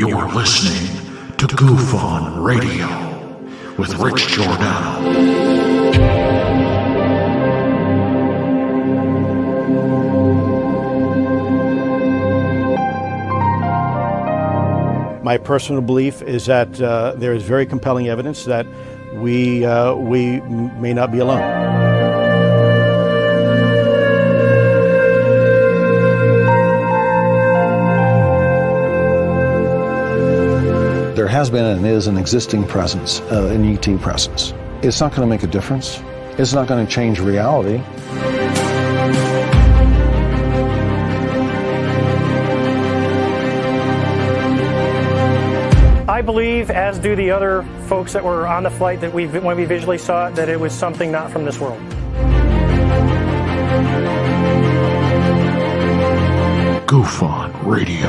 You're listening to Goof On Radio with Rich Giordano. My personal belief is that there is very compelling evidence that we may not be alone. There has been and is an existing presence, an ET presence. It's not going to make a difference. It's not going to change reality. I believe, as do the other folks that were on the flight, that when we visually saw it, that it was something not from this world. Goof On Radio.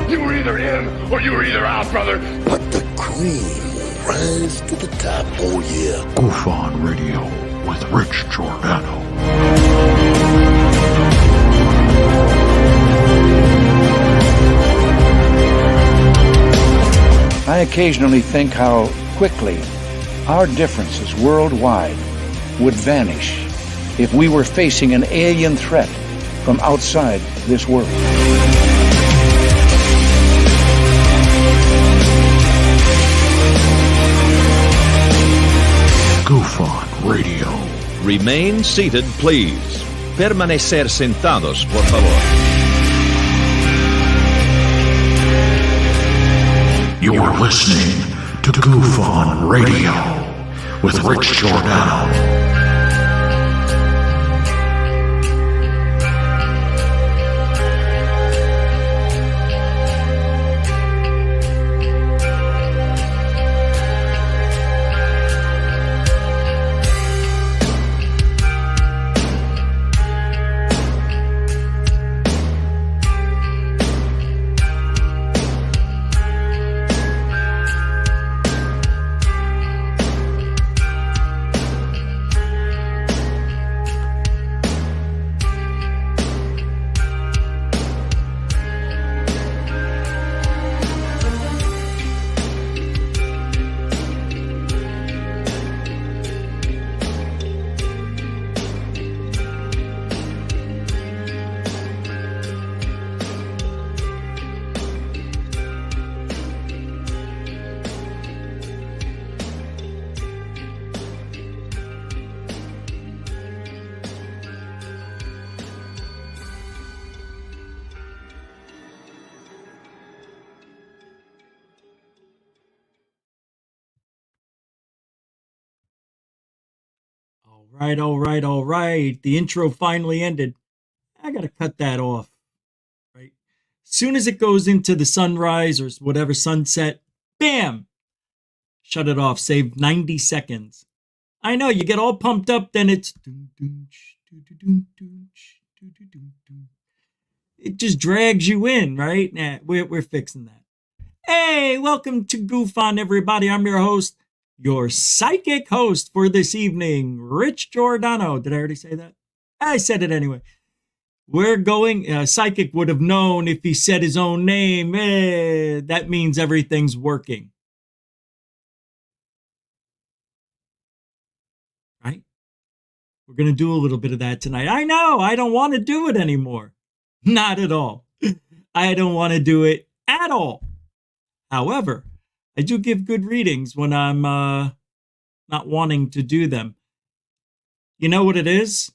You were either in or you were either out, brother. But the cream will rise to the top, oh yeah. Goof On Radio with Rich Giordano. I occasionally think how quickly our differences worldwide would vanish if we were facing an alien threat from outside this world. Goof On Radio. Remain seated, please. Permanecer sentados, por favor. You're listening to Goof On Radio with Rich Giordano. All right. The intro finally ended. I got to cut that off, right? As soon as it goes into the sunrise or whatever sunset, bam, shut it off. Save 90 seconds. I know, you get all pumped up, then it's... It just drags you in, right? Nah, we're fixing that. Hey, welcome to Goof On, everybody. I'm your host. Your psychic host for this evening, Rich Giordano. Did I already say that? I said it anyway. We're going, psychic would have known if he said his own name. That means everything's working. Right? We're going to do a little bit of that tonight. I know, I don't want to do it anymore. Not at all. I don't want to do it at all. However, I do give good readings when I'm not wanting to do them. You know what it is?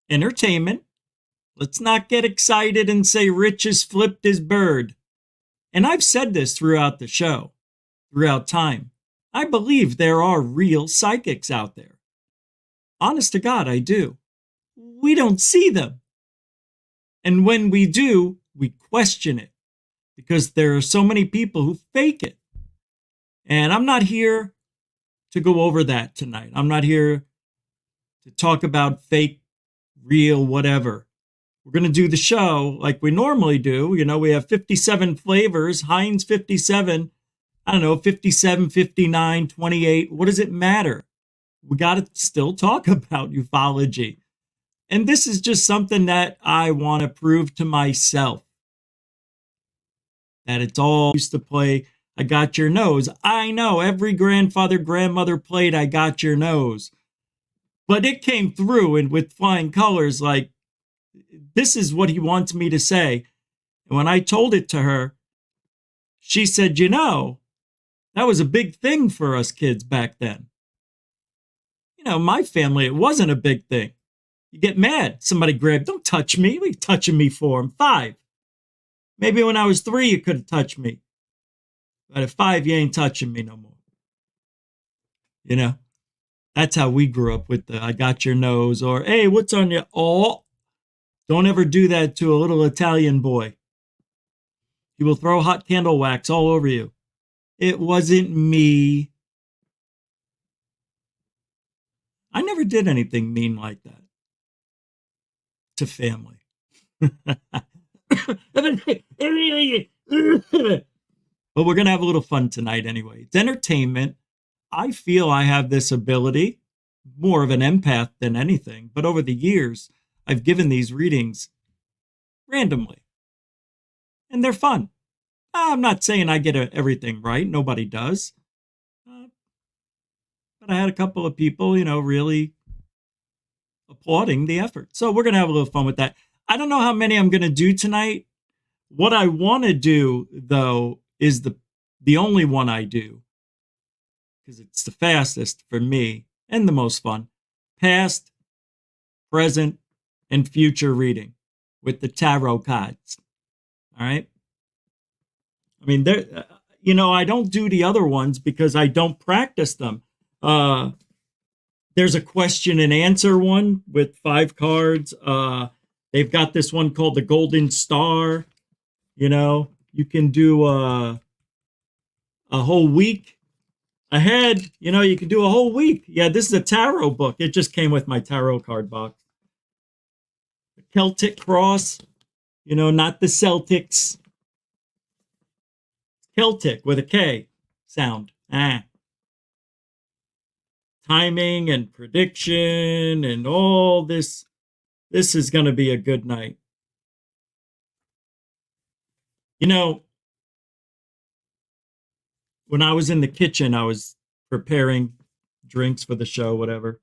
Entertainment. Let's not get excited and say Rich has flipped his bird. And I've said this throughout the show, throughout time. I believe there are real psychics out there. Honest to God, I do. We don't see them. And when we do, we question it. Because there are so many people who fake it. And I'm not here to go over that tonight. I'm not here to talk about fake, real, whatever. We're going to do the show like we normally do. You know, we have 57 flavors, Heinz 57, I don't know, 57, 59, 28. What does it matter? we got to still talk about ufology. And this is just something that I want to prove to myself. That it's all used to play, I got your nose. I know every grandfather, grandmother played I got your nose. But it came through and with flying colors, like, this is what he wants me to say. And when I told it to her, she said, you know, that was a big thing for us kids back then. You know, my family, it wasn't a big thing. You get mad. Somebody grabbed, don't touch me. What are you touching me for? I'm 5. Maybe when I was 3, you could have touched me. But at 5, you ain't touching me no more. You know, that's how we grew up with the I got your nose, or hey, what's on your, oh, don't ever do that to a little Italian boy. He will throw hot candle wax all over you. It wasn't me. I never did anything mean like that to family. But we're going to have a little fun tonight anyway. It's entertainment. I feel I have this ability, more of an empath than anything. But over the years, I've given these readings randomly. And they're fun. I'm not saying I get everything right. Nobody does. But I had a couple of people, you know, really applauding the effort. So we're going to have a little fun with that. I don't know how many I'm going to do tonight. What I want to do, though, is the only one I do, because it's the fastest for me and the most fun. Past, present, and future reading with the tarot cards. All right? I mean, you know, I don't do the other ones because I don't practice them. There's a question and answer one with 5 cards. They've got this one called the Golden Star. You know, you can do a whole week ahead. You know, you can do a whole week. Yeah, this is a tarot book. It just came with my tarot card box. The Celtic cross. You know, not the Celtics. Celtic with a K sound. Timing and prediction and all this. This is going to be a good night. You know, when I was in the kitchen, I was preparing drinks for the show, whatever.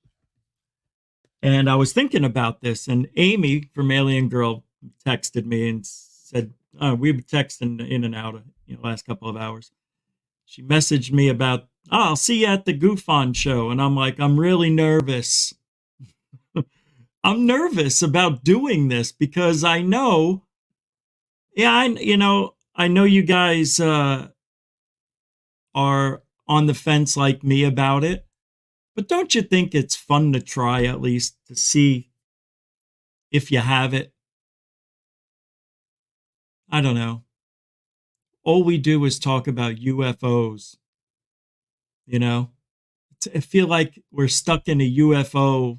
And I was thinking about this. And Amy from Alien Girl texted me and said, we were texting in and out, last couple of hours. She messaged me about, I'll see you at the Goofon show. And I'm like, I'm really nervous. I'm nervous about doing this because I know, I know you guys are on the fence like me about it. But don't you think it's fun to try at least to see if you have it? I don't know. All we do is talk about UFOs. You know, I feel like we're stuck in a UFO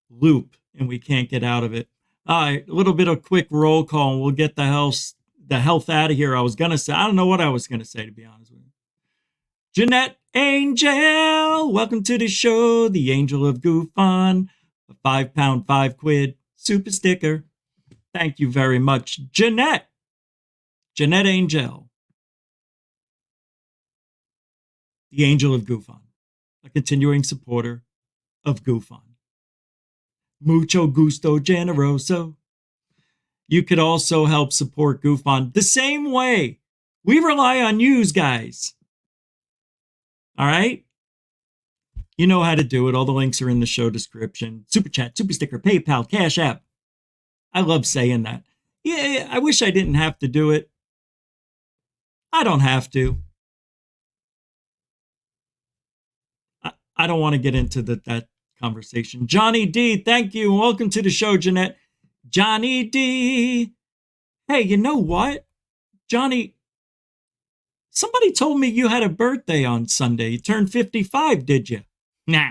loop and we can't get out of it. All right, a little bit of quick roll call and we'll get the health out of here. I was going to say, I don't know what I was going to say, to be honest with you. Jeanette Angel, welcome to the show. The Angel of Goofon, a £5, £5 super sticker. Thank you very much, Jeanette Angel. The Angel of Goofon, a continuing supporter of Goofon. Mucho gusto generoso. You could also help support Goofon the same way. We rely on yous guys. All right? You know how to do it. All the links are in the show description. Super chat, super sticker, PayPal, Cash App. I love saying that. Yeah, I wish I didn't have to do it. I don't have to. I don't want to get into that conversation. Johnny D, thank you. Welcome to the show, Jeanette. Johnny D. Hey, you know what? Johnny, somebody told me you had a birthday on Sunday. You turned 55, did you? Nah.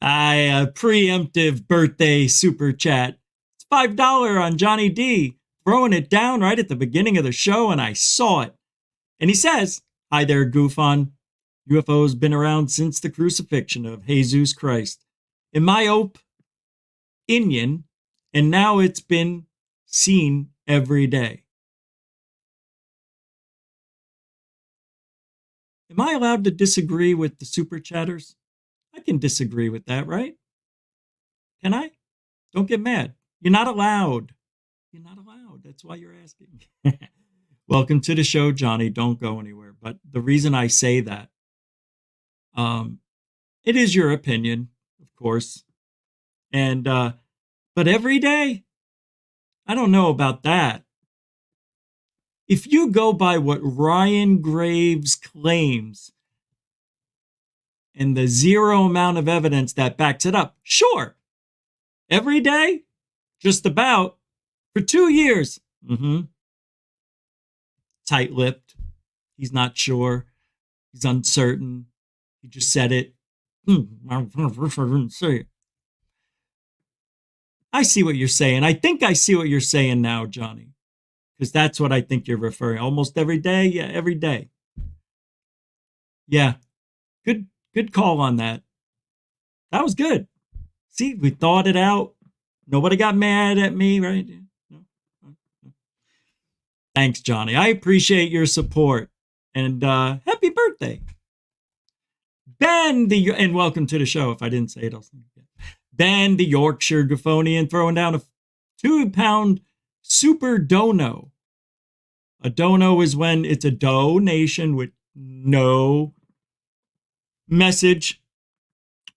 Preemptive birthday super chat. It's $5 on Johnny D. Throwing it down right at the beginning of the show, and I saw it. And he says, hi there, Goofon. UFO's been around since the crucifixion of Jesus Christ. In my opinion, and now it's been seen every day. Am I allowed to disagree with the super chatters? I can disagree with that, right? Can I? Don't get mad. You're not allowed. You're not allowed. That's why you're asking. Welcome to the show, Johnny. Don't go anywhere. But the reason I say that, it is your opinion, of course. And but every day, I don't know about that. If you go by what Ryan Graves claims and the zero amount of evidence that backs it up, sure. Every day, just about, for 2 years. Tight-lipped. He's not sure. He's uncertain. He just said it. I didn't say it. I see what you're saying. I think I see what you're saying now, Johnny. Because that's what I think you're referring. Almost every day? Yeah, every day. Yeah. Good call on that. That was good. See, we thought it out. Nobody got mad at me, right? No. Thanks, Johnny. I appreciate your support. And happy birthday. Ben, and welcome to the show. If I didn't say it, I'll say it again. Ben, the Yorkshire Guffonian, throwing down a 2-pound super dono. A dono is when it's a donation with no message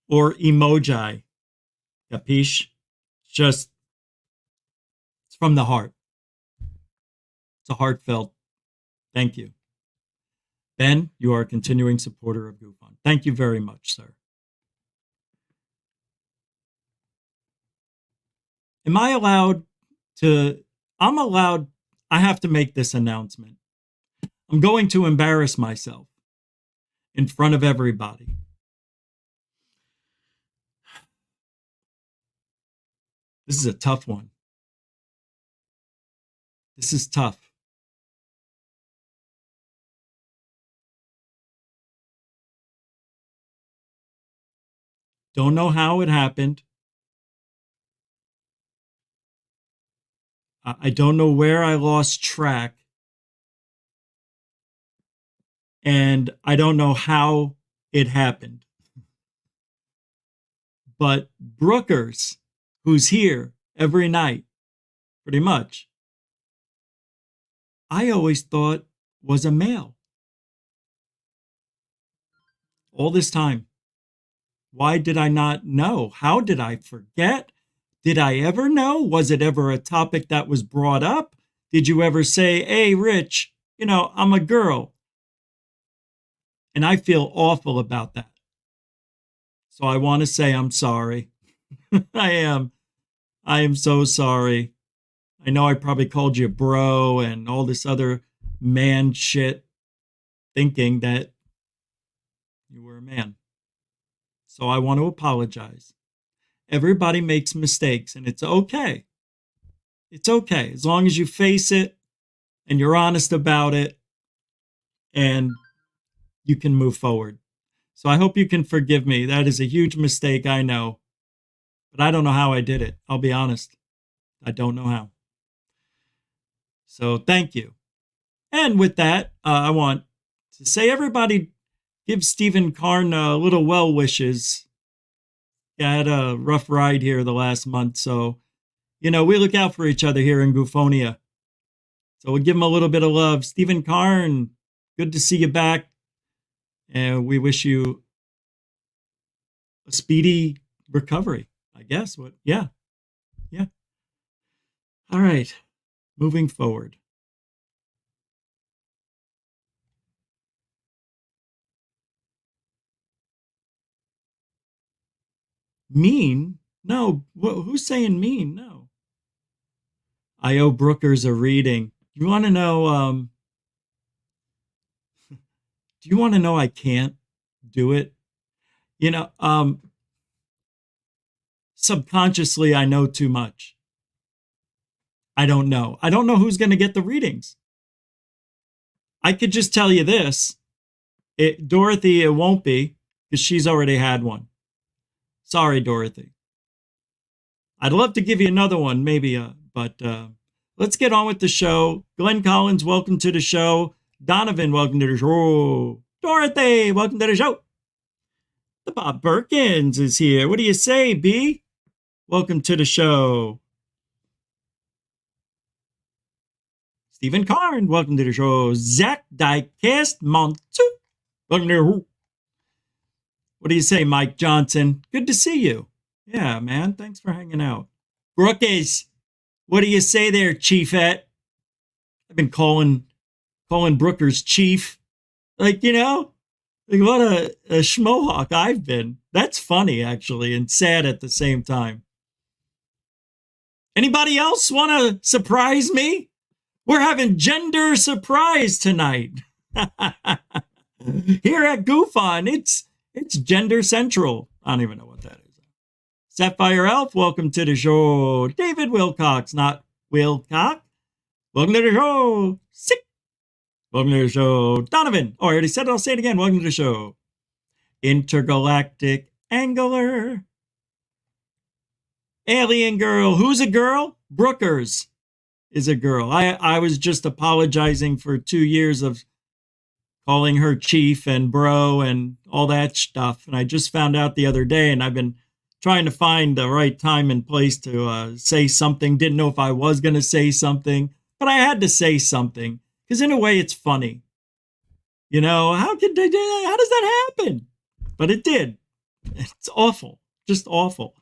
or emoji. Capiche? It's from the heart. It's a heartfelt thank you. Ben, you are a continuing supporter of GoFund. Thank you very much, sir. Am I allowed to? I have to make this announcement. I'm going to embarrass myself in front of everybody. This is a tough one. This is tough. Don't know how it happened. I don't know where I lost track. And I don't know how it happened. But Brookers, who's here every night, pretty much, I always thought was a male. All this time. Why did I not know? How did I forget? Did I ever know? Was it ever a topic that was brought up? Did you ever say, hey, Rich, I'm a girl? And I feel awful about that. So I want to say I'm sorry. I am so sorry. I know I probably called you bro and all this other man shit, thinking that you were a man. So I want to apologize. Everybody makes mistakes, and it's okay. It's okay, as long as you face it and you're honest about it and you can move forward. So I hope you can forgive me. That is a huge mistake, I know. But I don't know how I did it. I'll be honest. I don't know how. So thank you. And with that, I want to say everybody give Stephen Karn a little well wishes. I had a rough ride here the last month. So, we look out for each other here in Goofonia. So we'll give him a little bit of love. Stephen Karn, good to see you back. And we wish you a speedy recovery, I guess. Yeah. All right. Moving forward. Mean? No. Who's saying mean? No. I owe Brookers a reading. You want to know? Do you want to know I can't do it? Subconsciously, I know too much. I don't know. I don't know who's going to get the readings. I could just tell you this. Dorothy, it won't be because she's already had one. Sorry, Dorothy. I'd love to give you another one, maybe, but let's get on with the show. Glenn Collins, welcome to the show. Donovan, welcome to the show. Dorothy, welcome to the show. The Bob Perkins is here. What do you say, B? Welcome to the show. Stephen Karn, welcome to the show. Zach Diecast Montu, welcome to the show. What do you say, Mike Johnson? Good to see you. Yeah, man. Thanks for hanging out. Brookes, what do you say there, Chiefette? I've been calling Brookers Chief. Like, you know, like what a schmohawk I've been. That's funny, actually, and sad at the same time. Anybody else want to surprise me? We're having gender surprise tonight. Here at GoofOn, it's gender central. I don't even know what that is. Sapphire Elf, welcome to the show. David Wilcox, not Wilcox. Welcome to the show. Sick. Welcome to the show. Donovan. Oh, I already said it. I'll say it again. Welcome to the show. Intergalactic Angler. Alien Girl. Who's a girl? Brookers is a girl. I was just apologizing for 2 years of calling her chief and bro and all that stuff. And I just found out the other day, and I've been trying to find the right time and place to say something. Didn't know if I was going to say something, but I had to say something because in a way it's funny. You know, how does that happen? But it did. It's awful, just awful.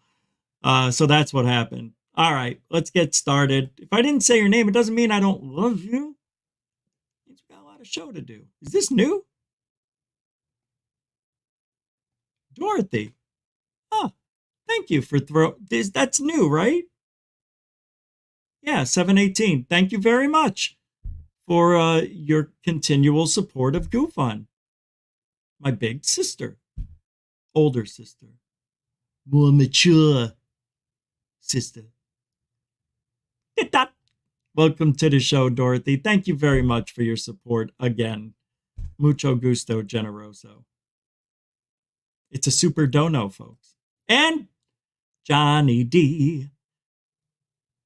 So that's what happened. All right, let's get started. If I didn't say your name, it doesn't mean I don't love you. We've got a lot of show to do. Is this new? Dorothy. Oh, thank you for that's new, right? Yeah, 718. Thank you very much for your continual support of GoofOn. My big sister. Older sister. More mature sister. Welcome to the show, Dorothy. Thank you very much for your support again. Mucho gusto, generoso. It's a super dono, folks. And Johnny D.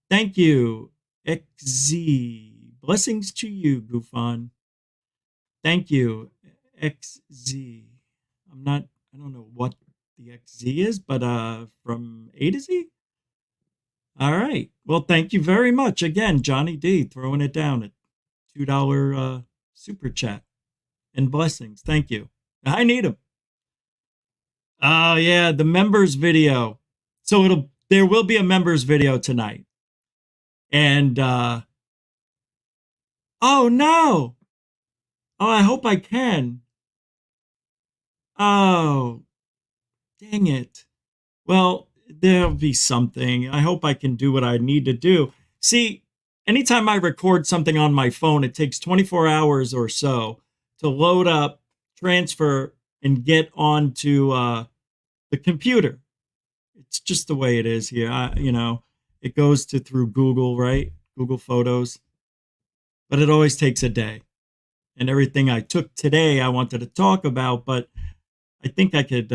Thank you, XZ. Blessings to you, GoofOn. Thank you, XZ. I don't know what the XZ is, but from A to Z? All right. Well, thank you very much again, Johnny D, throwing it down at $2 super chat. And blessings. Thank you. I need them. Oh, yeah, the members video. So there will be a members video tonight. And oh no. Oh, I hope I can. Oh, dang it. Well, there'll be something. I hope I can do what I need to do. See, anytime I record something on my phone, it takes 24 hours or so to load up, transfer, and get onto the computer. It's just the way it is here. It goes through Google, right? Google Photos. But it always takes a day. And everything I took today, I wanted to talk about, but I think I could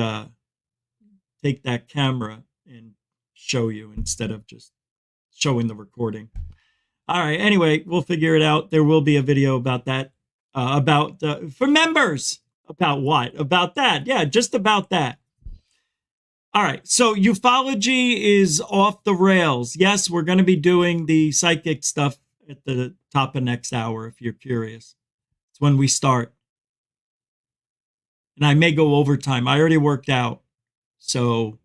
take that camera and show you instead of just showing the recording. All right. Anyway, we'll figure it out. There will be a video about that, for members. About what? About that. Yeah, just about that. All right. So ufology is off the rails. Yes, we're going to be doing the psychic stuff at the top of next hour, if you're curious. It's when we start. And I may go overtime. I already worked out. So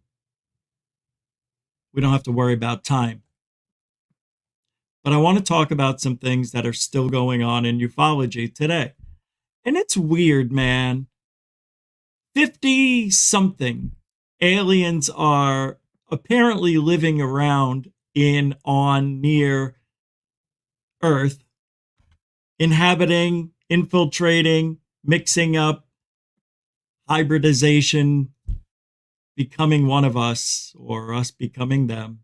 we don't have to worry about time. But I want to talk about some things that are still going on in ufology today. And it's weird, man. 50-something aliens are apparently living around near Earth, inhabiting, infiltrating, mixing up, hybridization, becoming one of us or us becoming them.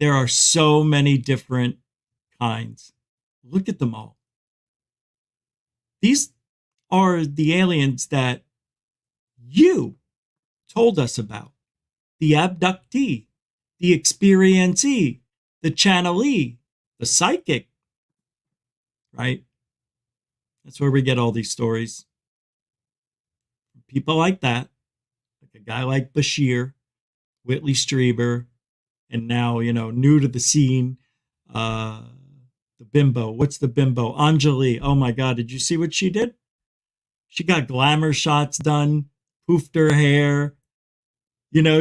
There are so many different kinds. Look at them all. These are the aliens that you told us about? The abductee, the experiencee, the channelee, the psychic, right? That's where we get all these stories. People like that, like a guy like Bashir, Whitley Strieber, and now, new to the scene, the bimbo. What's the bimbo? Anjali. Oh my God, did you see what she did? She got glamour shots done, poofed her hair,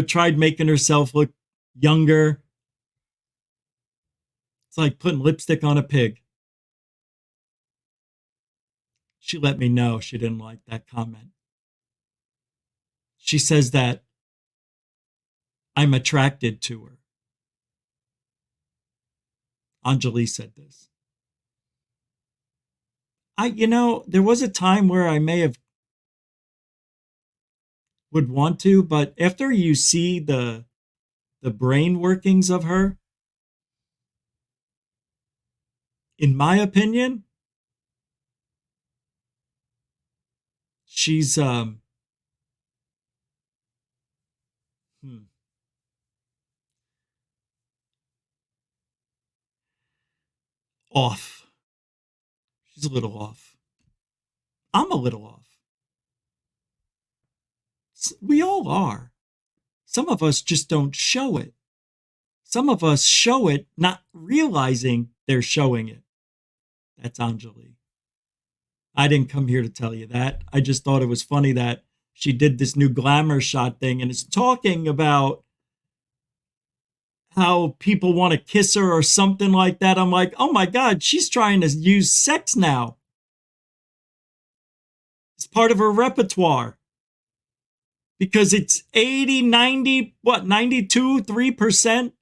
tried making herself look younger. It's like putting lipstick on a pig. She let me know she didn't like that comment. She says that I'm attracted to her. Anjali said this. There was a time where I may have would want to, but after you see the brain workings of her, in my opinion, she's off. She's a little off. I'm a little off. We all are. Some of us just don't show it. Some of us show it not realizing they're showing it. That's Anjali. I didn't come here to tell you that. I just thought it was funny that she did this new glamour shot thing and is talking about how people want to kiss her or something like that. I'm like, oh my God, she's trying to use sex now. It's part of her repertoire. Because it's 80, 90, 92, 3%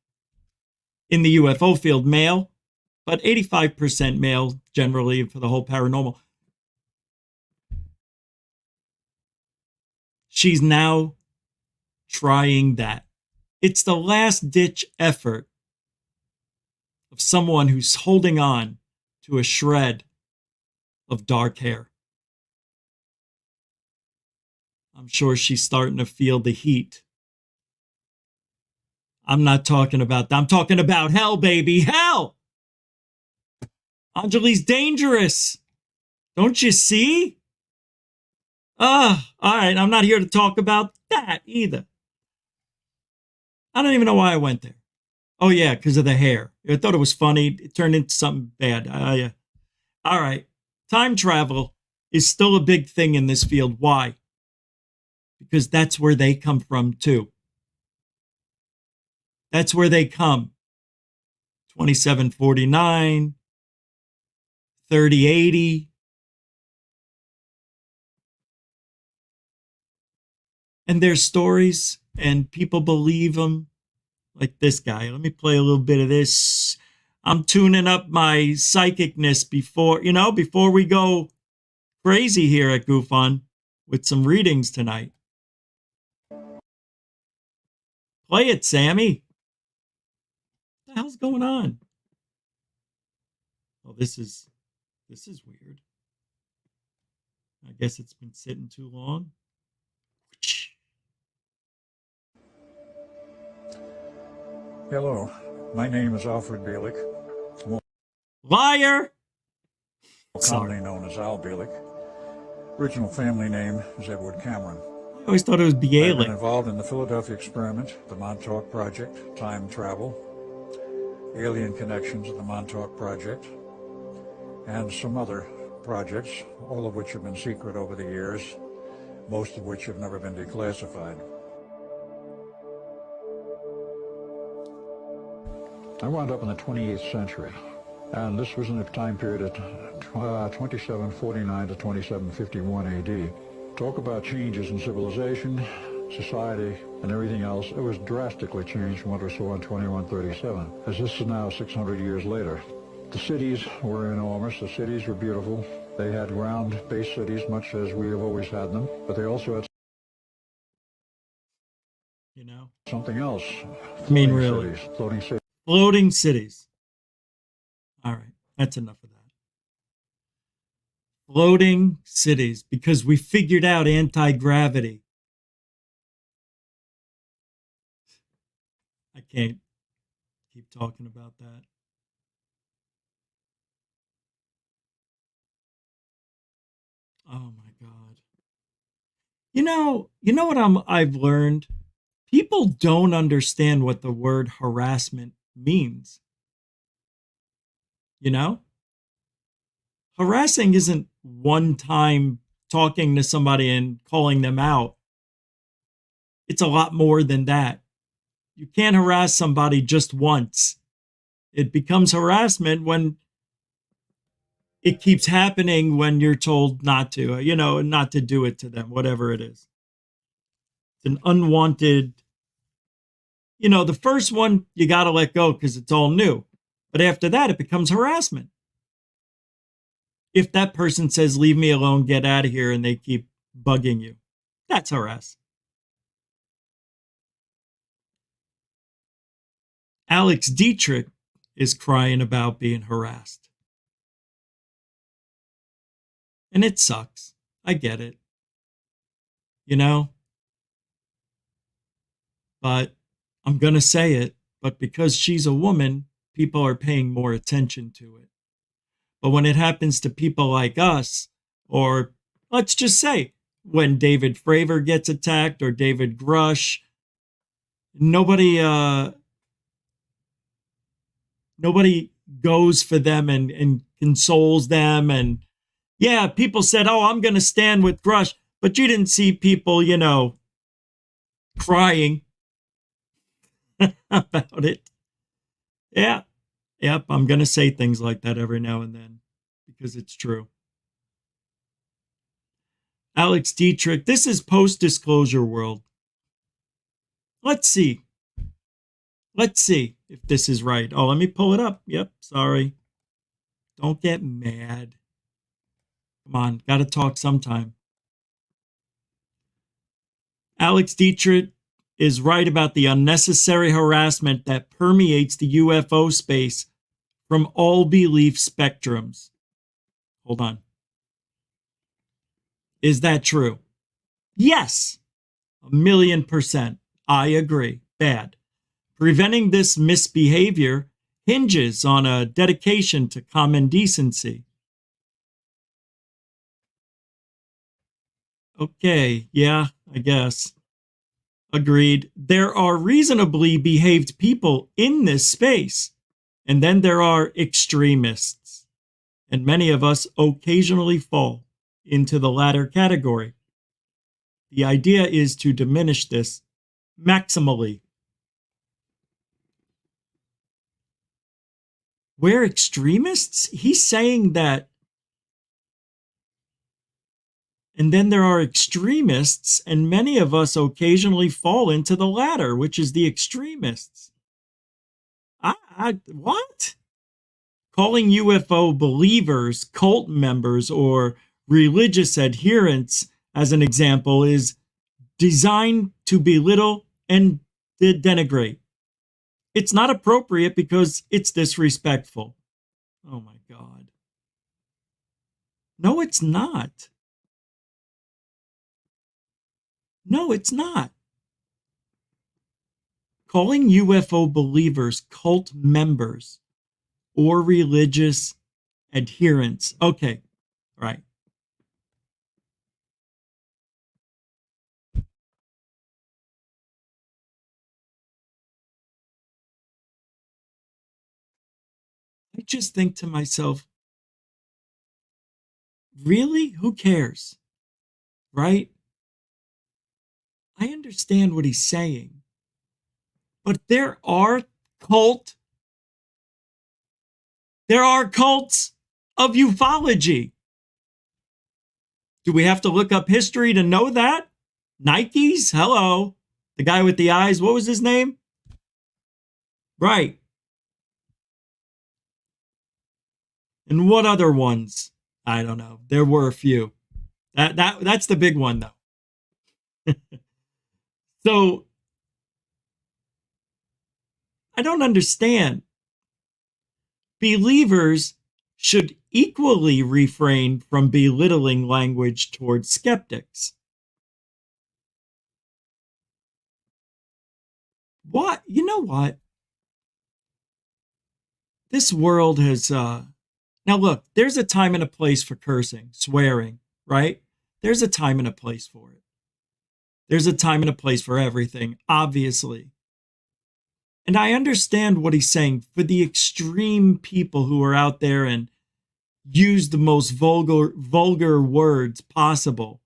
in the UFO field male, but 85% male generally for the whole paranormal. She's now trying that. It's the last ditch effort of someone who's holding on to a shred of dark hair. I'm sure she's starting to feel the heat. I'm not talking about that. I'm talking about hell, baby. Hell! Anjali's dangerous. Don't you see? All right. I'm not here to talk about that either. I don't even know why I went there. Oh, yeah, because of the hair. I thought it was funny. It turned into something bad. All right. Time travel is still a big thing in this field. Why? Because that's where they come from, too. That's where they come. 2749, 3080. And there's stories, and people believe them. Like this guy. Let me play a little bit of this. I'm tuning up my psychicness before we go crazy here at Goof On with some readings tonight. Play it, Sammy. What the hell's going on? Oh, this is weird. I guess it's been sitting too long. Hello, my name is Alfred Bielik. Liar! Commonly known as Al Bielik. Original family name is Edward Cameron. I always thought it was Bialik. I've been involved in the Philadelphia experiment, the Montauk Project, time travel, alien connections of the Montauk Project, and some other projects, all of which have been secret over the years, most of which have never been declassified. I wound up in the 28th century, and this was in the time period of 2749 to 2751 AD. Talk about changes in civilization, society, and everything else. It was drastically changed from what we saw in 2137, as this is now 600 years later. The cities were enormous. The cities were beautiful. They had ground-based cities, much as we have always had them, but they also had something else. I mean, really? Cities, floating cities. Floating cities. All right, that's enough of that. Floating cities, because we figured out anti-gravity. I can't keep talking about that. Oh my God. You know what I've learned? People don't understand what the word harassment means. You know? Harassing isn't one time talking to somebody and calling them out. It's a lot more than that. You can't harass somebody just once. It becomes harassment when it keeps happening when you're told not to, not to do it to them, whatever it is. It's an unwanted, the first one you got to let go because it's all new. But after that, it becomes harassment. If that person says, leave me alone, get out of here, and they keep bugging you, that's harass. Alex Dietrich is crying about being harassed. And it sucks. I get it. But I'm going to say it, but because she's a woman, people are paying more attention to it. But when it happens to people like us, or let's just say when David Fravor gets attacked or David Grush, nobody goes for them and consoles them. And yeah, people said, oh, I'm going to stand with Grush, but you didn't see people, crying about it. Yeah. Yep, I'm going to say things like that every now and then because it's true. Alex Dietrich, this is post-disclosure world. Let's see. Let's see if this is right. Oh, let me pull it up. Yep, sorry. Don't get mad. Come on, got to talk sometime. Alex Dietrich is right about the unnecessary harassment that permeates the UFO space from all belief spectrums. Hold on. Is that true? Yes. 1,000,000%. I agree. Bad. Preventing this misbehavior hinges on a dedication to common decency. Okay, yeah, I guess. Agreed. There are reasonably behaved people in this space, and then there are extremists. And many of us occasionally fall into the latter category. The idea is to diminish this maximally. We're extremists? He's saying that. And then there are extremists, and many of us occasionally fall into the latter, which is the extremists. What? Calling UFO believers cult members or religious adherents, as an example, is designed to belittle and denigrate. It's not appropriate because it's disrespectful. Oh my God. No, it's not. No, it's not. Calling UFO believers cult members or religious adherents. Okay, right. I just think to myself, really? Who cares? Right? I understand what he's saying. But there are cults of ufology. Do we have to look up history to know that? Nikes? Hello. The guy with the eyes, what was his name? Right. And what other ones? I don't know. There were a few. That's the big one, though. So I don't understand. Believers should equally refrain from belittling language towards skeptics. What? You know what? This world has, now look, there's a time and a place for cursing, swearing, right? There's a time and a place for it. There's a time and a place for everything, obviously. And I understand what he's saying for the extreme people who are out there and use the most vulgar words possible.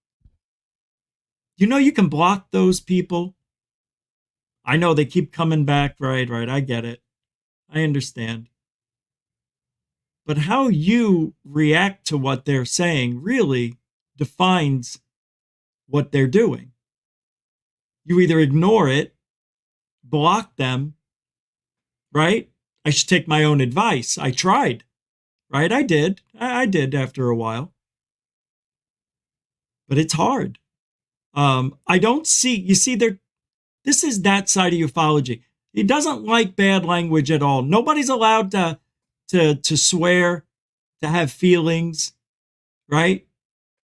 You know, you can block those people. I know they keep coming back. Right. I get it. I understand. But how you react to what they're saying really defines what they're doing. You either ignore it, block them, right? I should take my own advice. I tried, right? I did. I did after a while. But it's hard. I don't see, you see, this is that side of ufology. He doesn't like bad language at all. Nobody's allowed to swear, to have feelings, right?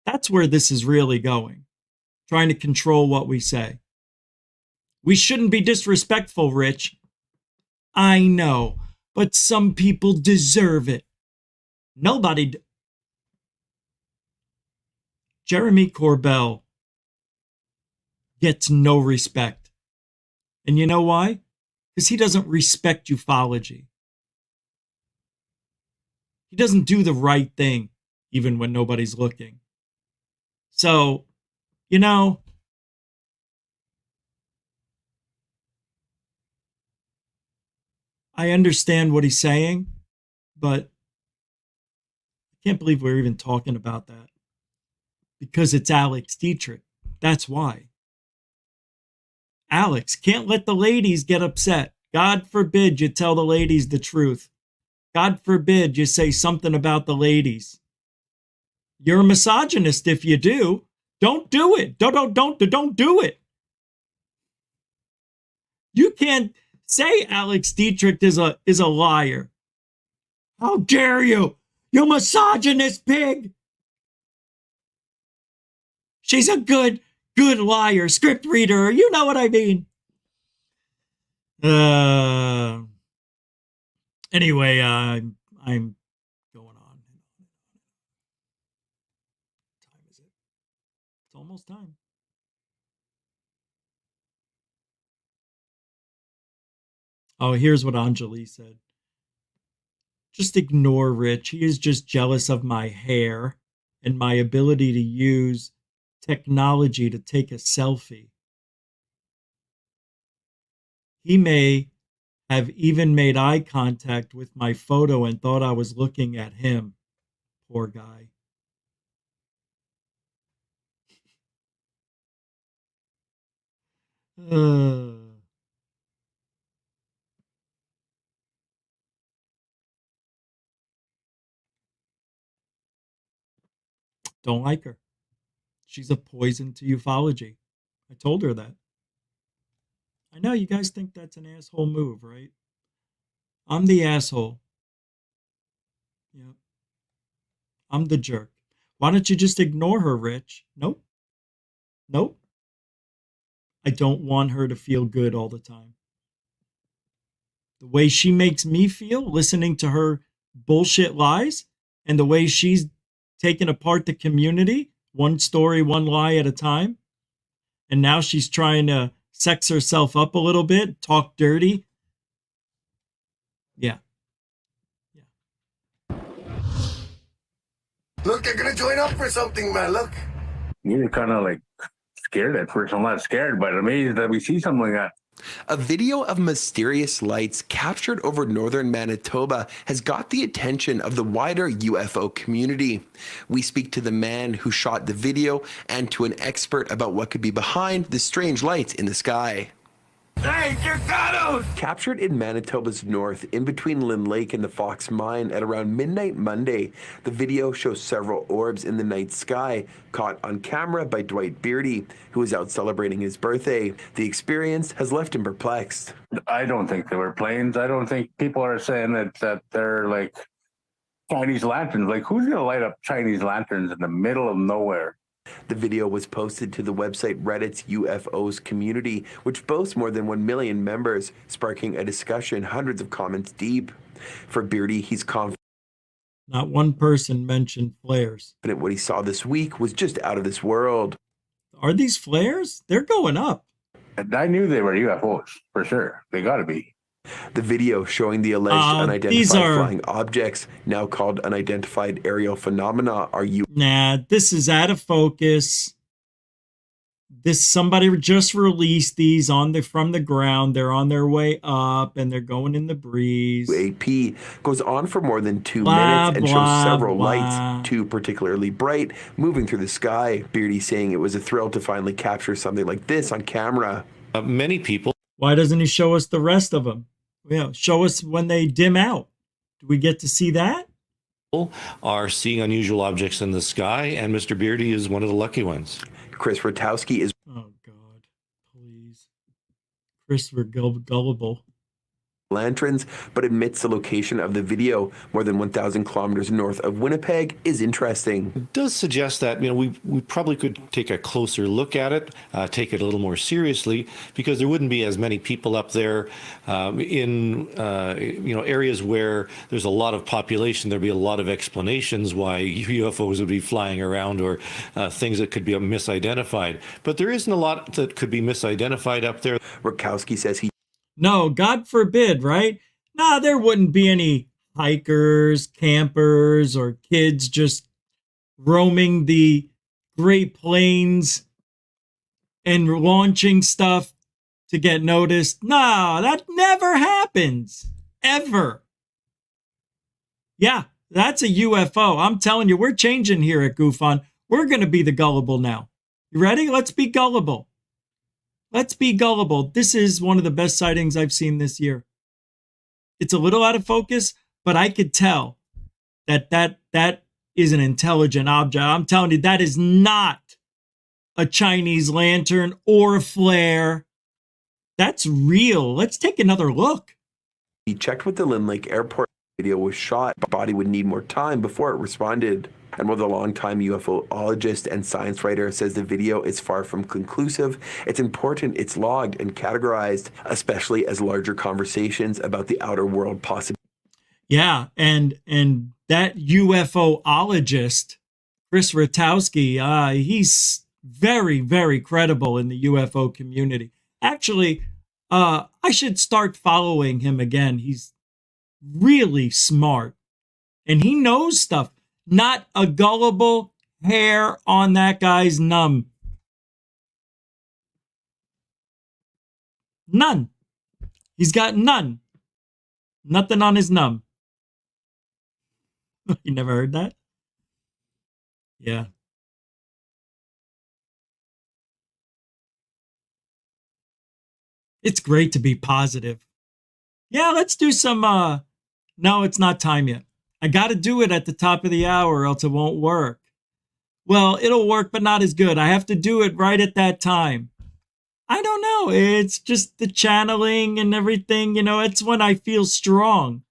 That's where this is really going. Trying to control what we say. We shouldn't be disrespectful, Rich. I know, but some people deserve it. Nobody. Jeremy Corbell gets no respect. And you know why? Because he doesn't respect ufology. He doesn't do the right thing, even when nobody's looking. So, you know, I understand what he's saying, but I can't believe we're even talking about that. Because it's Alex Dietrich. That's why. Alex, can't let the ladies get upset. God forbid you tell the ladies the truth. God forbid you say something about the ladies. You're a misogynist if you do. Don't do it. Don't do it. You can't say Alex Dietrich is a liar. How dare you? You misogynist pig. She's a good liar, script reader. You know what I mean. Anyway, I'm going on. What time is it? It's almost time. Oh, here's what Anjali said. Just ignore Rich. He is just jealous of my hair and my ability to use technology to take a selfie. He may have even made eye contact with my photo and thought I was looking at him. Poor guy. Don't like her. She's a poison to ufology. I told her that. I know you guys think that's an asshole move, right? I'm the asshole. Yeah. I'm the jerk. Why don't you just ignore her, Rich? Nope. I don't want her to feel good all the time. The way she makes me feel listening to her bullshit lies and the way she's taken apart the community, one story, one lie at a time. And now she's trying to sex herself up a little bit, talk dirty. Yeah. Look, they're gonna join up for something, man. Look. You're kind of like scared at first. I'm not scared, but amazed that we see something like that. A video of mysterious lights captured over northern Manitoba has got the attention of the wider UFO community. We speak to the man who shot the video and to an expert about what could be behind the strange lights in the sky. Hey, Chicanos! Captured in Manitoba's north, in between Lynn Lake and the Fox Mine at around midnight Monday, the video shows several orbs in the night sky, caught on camera by Dwight Beardy, who was out celebrating his birthday. The experience has left him perplexed. I don't think they were planes. I don't think people are saying that they're like Chinese lanterns. Like, who's going to light up Chinese lanterns in the middle of nowhere? The video was posted to the website Reddit's UFOs community, which boasts more than 1 million members, sparking a discussion hundreds of comments deep. For Beardy, he's confident Not one person mentioned flares. what he saw this week was just out of this world. Are these flares? They're going up. And I knew they were UFOs, for sure. They got to be. The video showing the alleged unidentified flying objects, now called unidentified aerial phenomena, are Nah, this is out of focus. Somebody just released these from the ground. They're on their way up and they're going in the breeze. UAP goes on for more than 2 minutes and shows several lights, 2 particularly bright, moving through the sky. Beardy saying it was a thrill to finally capture something like this on camera. Many people. Why doesn't he show us the rest of them? Show us when they dim out. Do we get to see that? Are seeing unusual objects in the sky, and Mr. Beardy is one of the lucky ones. Chris Rotowski is. Oh, God. Please. Christopher Gullible. Lanterns, but admits the location of the video, more than 1,000 kilometers north of Winnipeg, is interesting. It does suggest that we probably could take a closer look at it, take it a little more seriously, because there wouldn't be as many people up there in areas where there's a lot of population. There'd be a lot of explanations why UFOs would be flying around or things that could be misidentified. But there isn't a lot that could be misidentified up there. Rakowski says he. No, God forbid, right? Nah, there wouldn't be any hikers, campers, or kids just roaming the Great Plains and launching stuff to get noticed. Nah, that never happens. Ever. Yeah, that's a UFO. I'm telling you, we're changing here at GoofOn. We're going to be the gullible now. You ready? Let's be gullible. Let's be gullible. This is one of the best sightings I've seen this year. It's a little out of focus, but I could tell that is an intelligent object. I'm telling you, that is not a Chinese lantern or a flare. That's real. Let's take another look. He checked with the Lynn Lake Airport. Video was shot. The body would need more time before it responded. And while the longtime UFOologist and science writer says the video is far from conclusive, it's important it's logged and categorized, especially as larger conversations about the outer world possibility. Yeah, and that UFOologist, Chris Rotowski, he's very, very credible in the UFO community. Actually, I should start following him again. He's really smart, and he knows stuff. Not a gullible hair on that guy's numb. None. He's got none. Nothing on his numb. You never heard that? Yeah. It's great to be positive. Yeah, let's do some, no, it's not time yet. I got to do it at the top of the hour or else it won't work. Well, it'll work, but not as good. I have to do it right at that time. I don't know. It's just the channeling and everything. It's when I feel strong.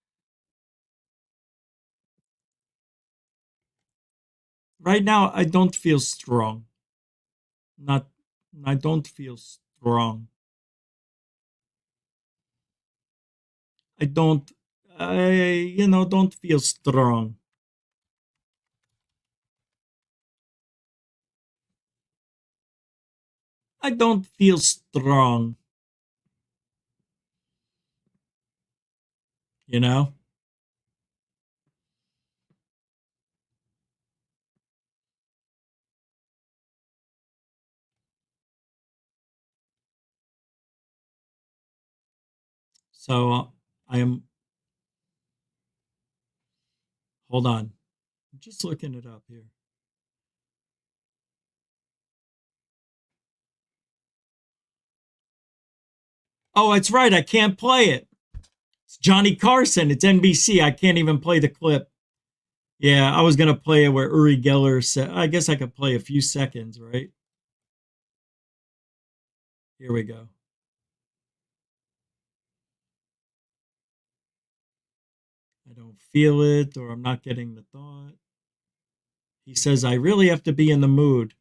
Right now, I don't feel strong. I don't feel strong. I don't feel strong. I don't feel strong. So I am. Hold on. I'm just looking it up here. Oh, it's right. I can't play it. It's Johnny Carson. It's NBC. I can't even play the clip. Yeah, I was going to play it where Uri Geller said, I guess I could play a few seconds, right? Here we go. don't feel it, or I'm not getting the thought. He says, I really have to be in the mood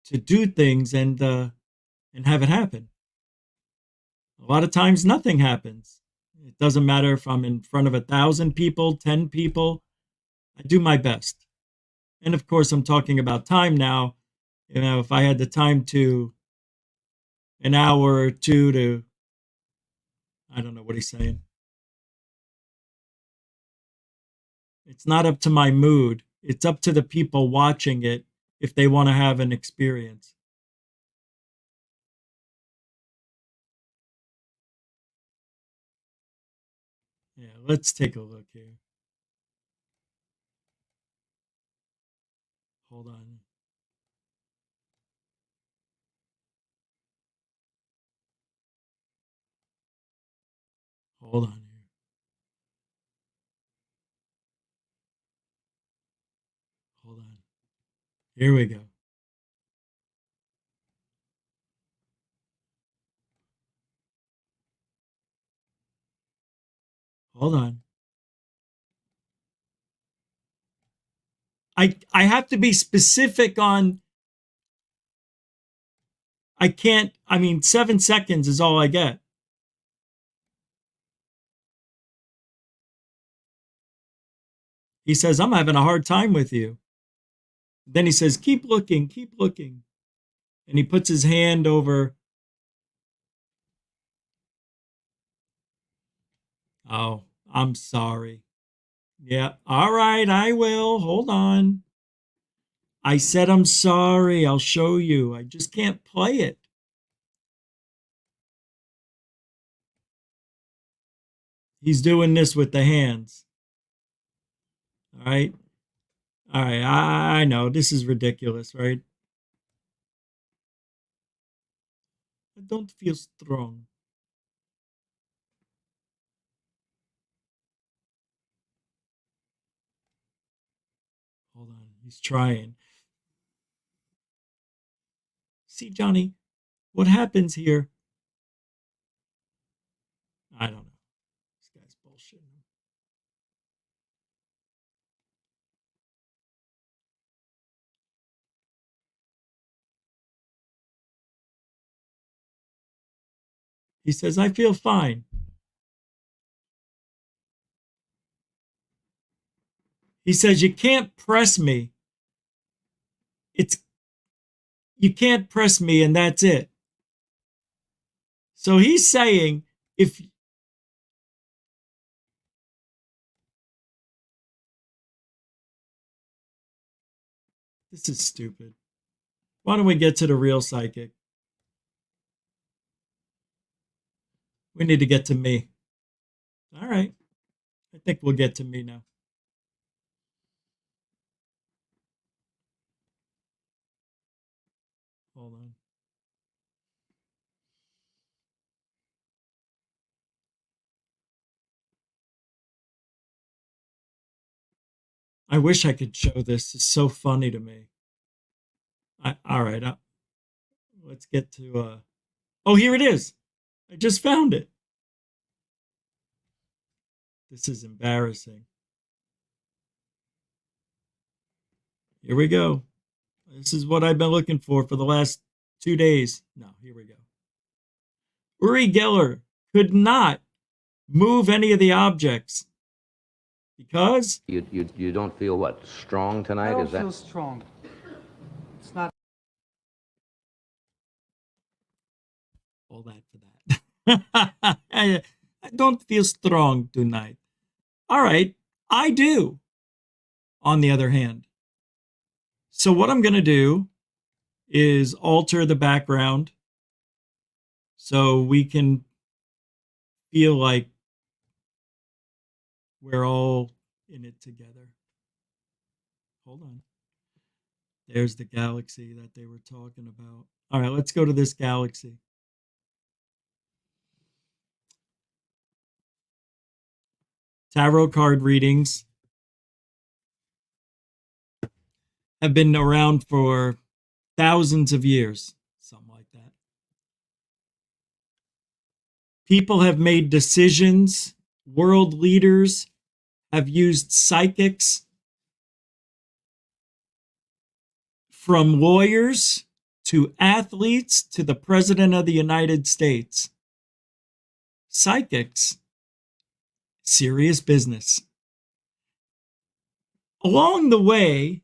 to do things and have it happen. A lot of times nothing happens. It doesn't matter if I'm in front of 1,000 people, 10 people. I do my best. And of course, I'm talking about time now. You know, if I had the time to an hour or two to, I don't know what he's saying. It's not up to my mood. It's up to the people watching it if they want to have an experience. Yeah, let's take a look here. Hold on. Hold on here. Hold on. Here we go. Hold on. I have to be specific on. I can't. I mean, 7 seconds is all I get. He says, I'm having a hard time with you. Then he says, keep looking, keep looking. And he puts his hand over. Oh, I'm sorry. Yeah, all right, I will. Hold on. I said I'm sorry. I'll show you. I just can't play it. He's doing this with the hands. All right. All right. I know this is ridiculous, right? I don't feel strong. Hold on. He's trying. See, Johnny, what happens here? I don't know. This guy's bullshit. He says, I feel fine. He says, you can't press me. You can't press me, and that's it. So he's saying, if this is stupid. Why don't we get to the real psychic? We need to get to me. All right. I think we'll get to me now. Hold on. I wish I could show this. It's so funny to me. All right. Let's get to. Oh, here it is. I just found it. This is embarrassing. Here we go. This is what I've been looking for the last 2 days. No, here we go. Uri Geller could not move any of the objects because you don't feel what, strong tonight? I don't Is that feel strong. It's not. all that for that. I don't feel strong tonight. All right, I do. On the other hand, so what I'm going to do is alter the background so we can feel like we're all in it together. Hold on. There's the galaxy that they were talking about. All right, let's go to this galaxy. Tarot card readings have been around for thousands of years, something like that. People have made decisions world leaders have used psychics, from lawyers to athletes to the President of the United States. Psychics, serious business. Along the way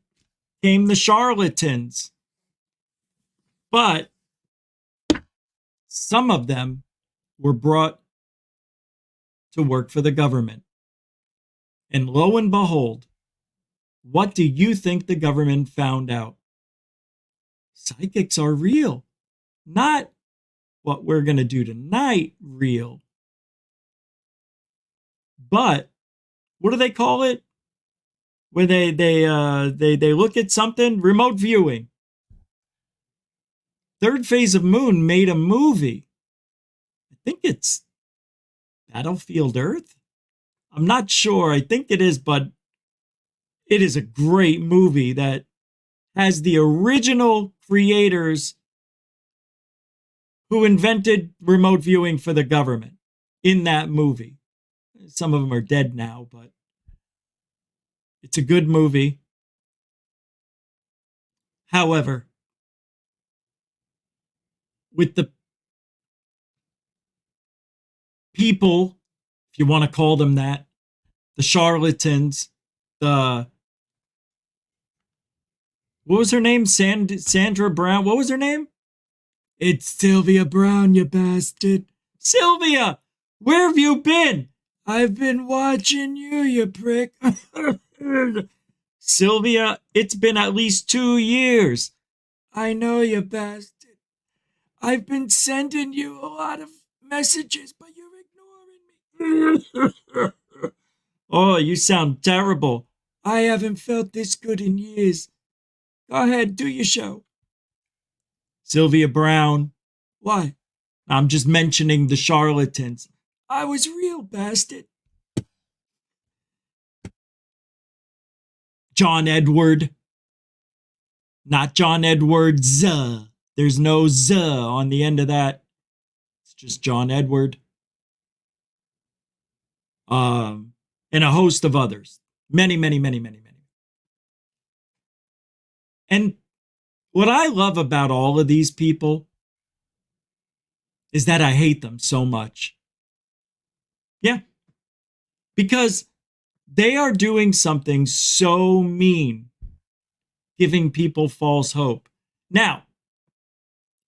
came the charlatans, but some of them were brought to work for the government. And lo and behold, what do you think the government found out? Psychics are real. Not what we're going to do tonight real. But what do they call it? When they look at something, remote viewing. Third Phase of Moon made a movie. I think it's Battlefield Earth. I'm not sure. I think it is, but it is a great movie that has the original creators who invented remote viewing for the government in that movie. Some of them are dead now, but it's a good movie. However, with the people, if you want to call them that, the charlatans, what was her name? Sandra Brown. What was her name? It's Sylvia Brown, you bastard. Sylvia, where have you been? I've been watching you, you prick. Sylvia, it's been at least 2 years. I know, you bastard. I've been sending you a lot of messages, but you're ignoring me. Oh, you sound terrible. I haven't felt this good in years. Go ahead, do your show. Sylvia Brown. Why? I'm just mentioning the charlatans. I was real, bastard. John Edward. Not John Edwards. There's no Z on the end of that. It's just John Edward. And a host of others. Many. And what I love about all of these people is that I hate them so much. Yeah. Because they are doing something so mean, giving people false hope. Now,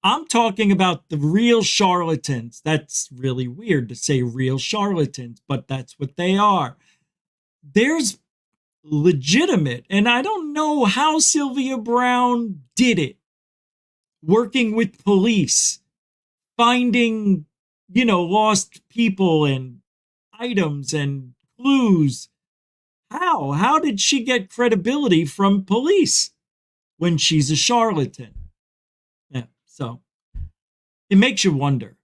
I'm talking about the real charlatans. That's really weird to say real charlatans, but that's what they are. There's legitimate, and I don't know how Sylvia Brown did it, working with police, finding, lost people and items and clues. How did she get credibility from police when she's a charlatan? Yeah, so it makes you wonder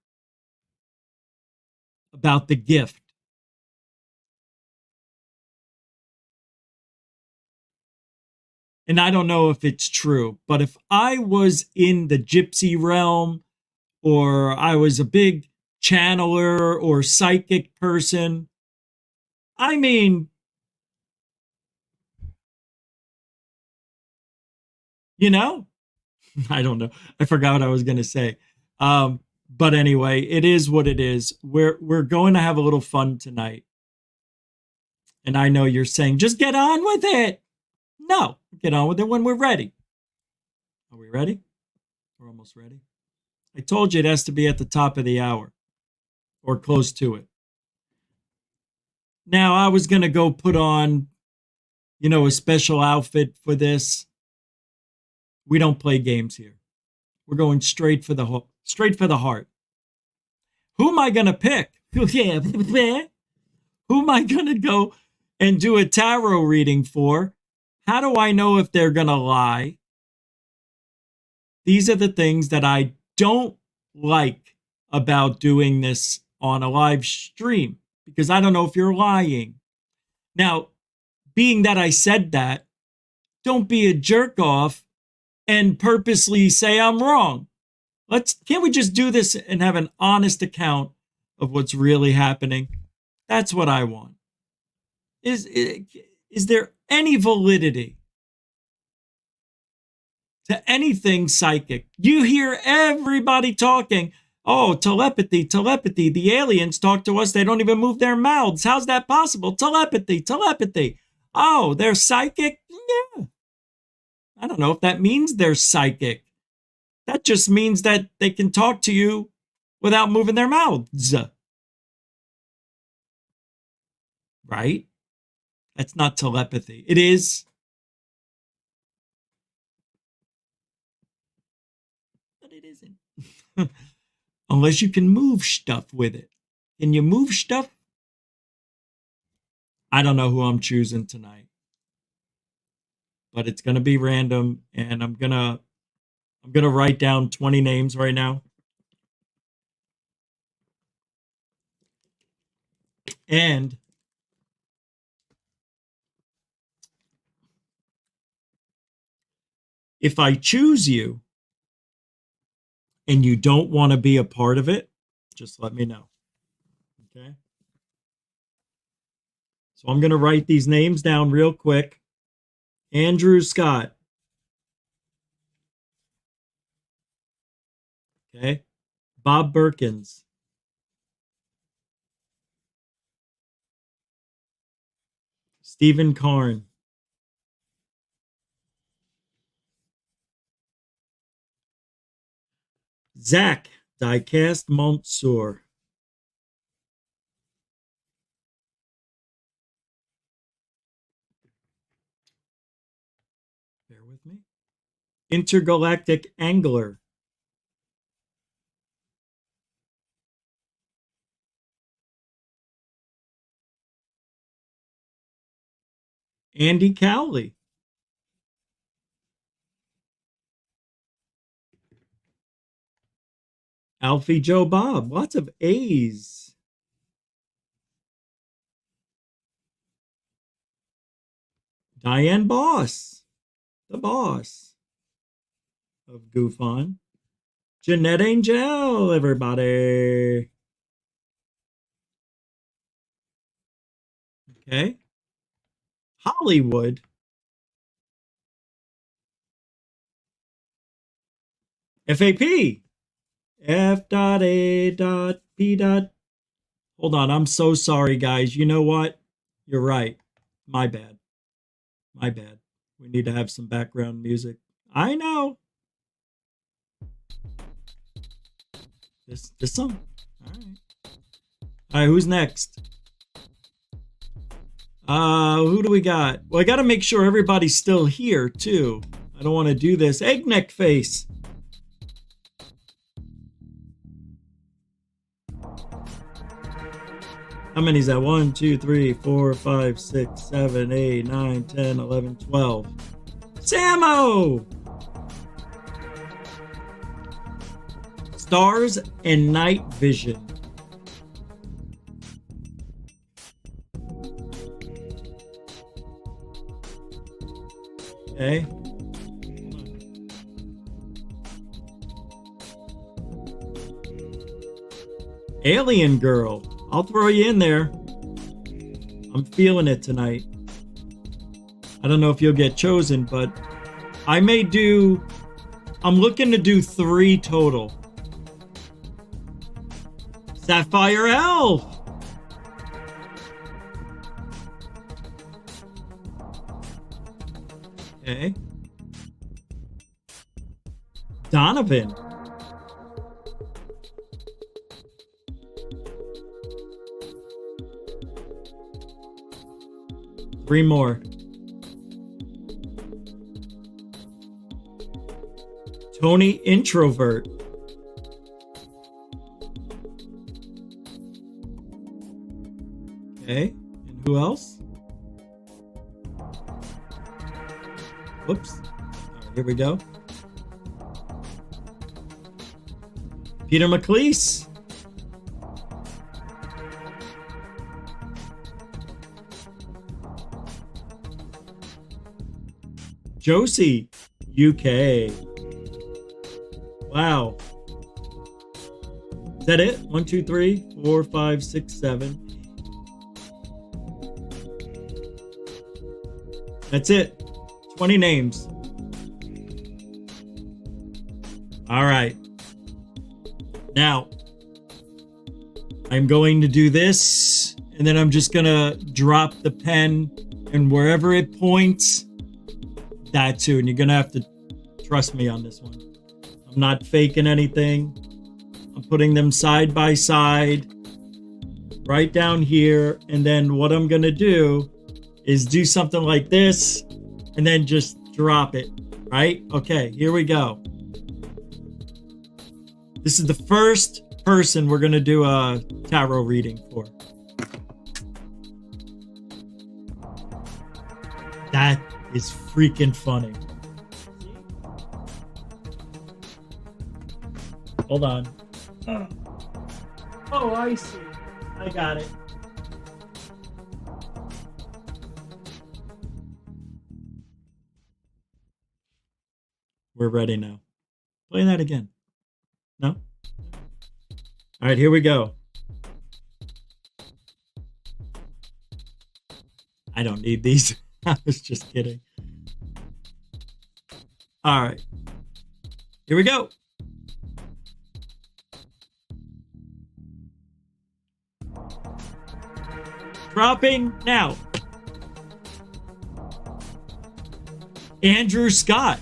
about the gift. And I don't know if it's true, but if I was in the gypsy realm, or I was a big channeler or psychic person, I mean, I don't know. I forgot what I was going to say. But anyway, it is what it is. We're going to have a little fun tonight. And I know you're saying, just get on with it. No, get on with it when we're ready. Are we ready? We're almost ready. I told you it has to be at the top of the hour or close to it. Now, I was going to go put on, a special outfit for this. We don't play games here. We're going straight for the heart. Who am I going to pick? Who am I going to go and do a tarot reading for? How do I know if they're going to lie? These are the things that I don't like about doing this on a live stream, because I don't know if you're lying. Now, being that I said that, don't be a jerk off and purposely say I'm wrong. Can't we just do this and have an honest account of what's really happening? That's what I want. Is there any validity to anything psychic? You hear everybody talking, oh, telepathy, telepathy. The aliens talk to us. They don't even move their mouths. How's that possible? Telepathy, telepathy. Oh, they're psychic? Yeah. I don't know if that means they're psychic. That just means that they can talk to you without moving their mouths. Right? That's not telepathy. It is. But it isn't. Unless you can move stuff with it. Can you move stuff? I don't know who I'm choosing tonight. But it's going to be random, and I'm going to write down 20 names right now. And if I choose you and you don't want to be a part of it, just let me know. Okay? So I'm going to write these names down real quick. Andrew Scott. Okay? Bob Perkins. Stephen Karn. Zach Diecast Mansour. Bear with me. Intergalactic Angler. Andy Cowley. Alfie Joe Bob. Lots of A's. Diane Boss. The boss of Goof On. Jeanette Angel, everybody. Okay. Hollywood. FAP. F.A.P. Hold on, I'm so sorry, guys. You know what? You're right. My bad. My bad. We need to have some background music. I know. This song. All right. All right, who's next? Who do we got? Well, I got to make sure everybody's still here, too. I don't want to do this. Eggneck Face. How many is that? 1, 2, 3, 4, 5, 6, 7, 8, 9, 10, 11, 12. Samo! Stars and Night Vision. Okay. Alien Girl. I'll throw you in there. I'm feeling it tonight. I don't know if you'll get chosen, but I may do... I'm looking to do 3 total. Sapphire Elf. Okay. Donovan. Three more. Tony Introvert. Okay. And who else? Whoops. All right, here we go. Peter McLeese. Josie, UK. Wow. Is that it? 1, 2, 3, 4, 5, 6, 7. That's it. 20 names. All right. Now, I'm going to do this, and then I'm just going to drop the pen, and wherever it points, that too. And you're going to have to trust me on this one. I'm not faking anything. I'm putting them side by side, right down here. And then what I'm going to do is do something like this, and then just drop it, right? Okay, here we go. This is the first person we're going to do a tarot reading for. That is freaking funny. Hold on. Oh, I see. I got it. We're ready now. Play that again. No? All right, here we go. I don't need these. I was just kidding. All right. Here we go. Dropping now. Andrew Scott.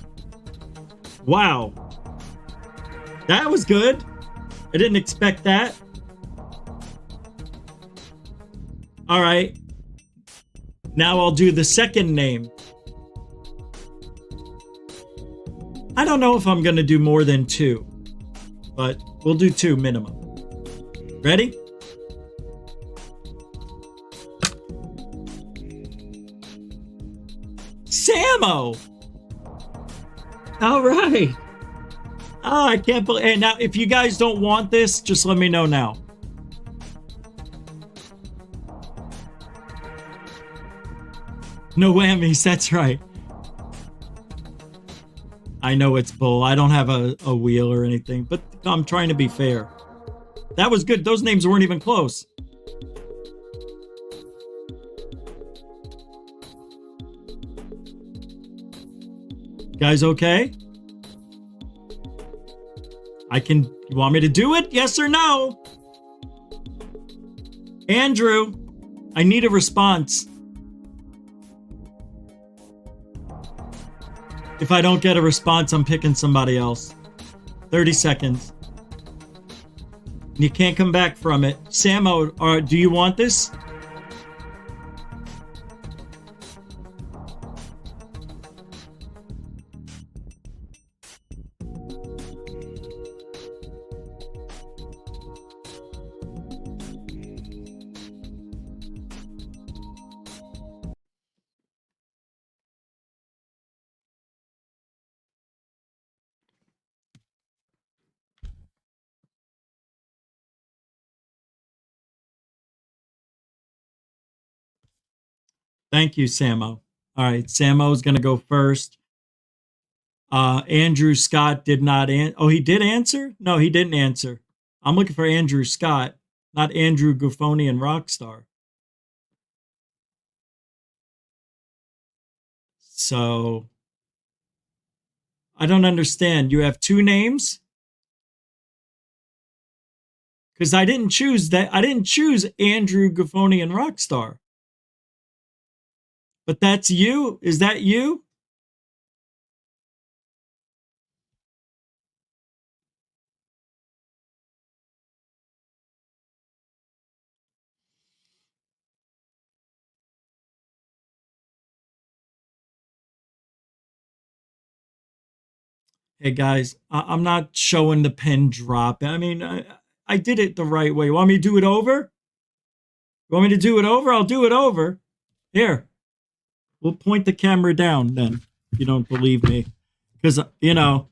Wow. That was good. I didn't expect that. All right. Now I'll do the second name. I don't know if I'm going to do more than 2, but we'll do 2 minimum. Ready? Samo! All right. Oh, I can't believe. And now, if you guys don't want this, just let me know now. No whammies, that's right. I know it's bull. I don't have a wheel or anything, but I'm trying to be fair. That was good. Those names weren't even close. Guys, okay? You want me to do it? Yes or no? Andrew, I need a response. If I don't get a response, I'm picking somebody else. 30 seconds. You can't come back from it. Samo, do you want this? Thank you, Samo. All right, Samo's going to go first. Andrew Scott did not answer. Oh, he did answer? No, he didn't answer. I'm looking for Andrew Scott, not Andrew Guffonian Rockstar. So, I don't understand. You have 2 names? Because I didn't choose that. I didn't choose Andrew Guffonian Rockstar. But that's you? Is that you? Hey guys, I'm not showing the pen drop. I mean, I did it the right way. You want me to do it over? You want me to do it over? I'll do it over. Here. We'll point the camera down then, if you don't believe me. Because, because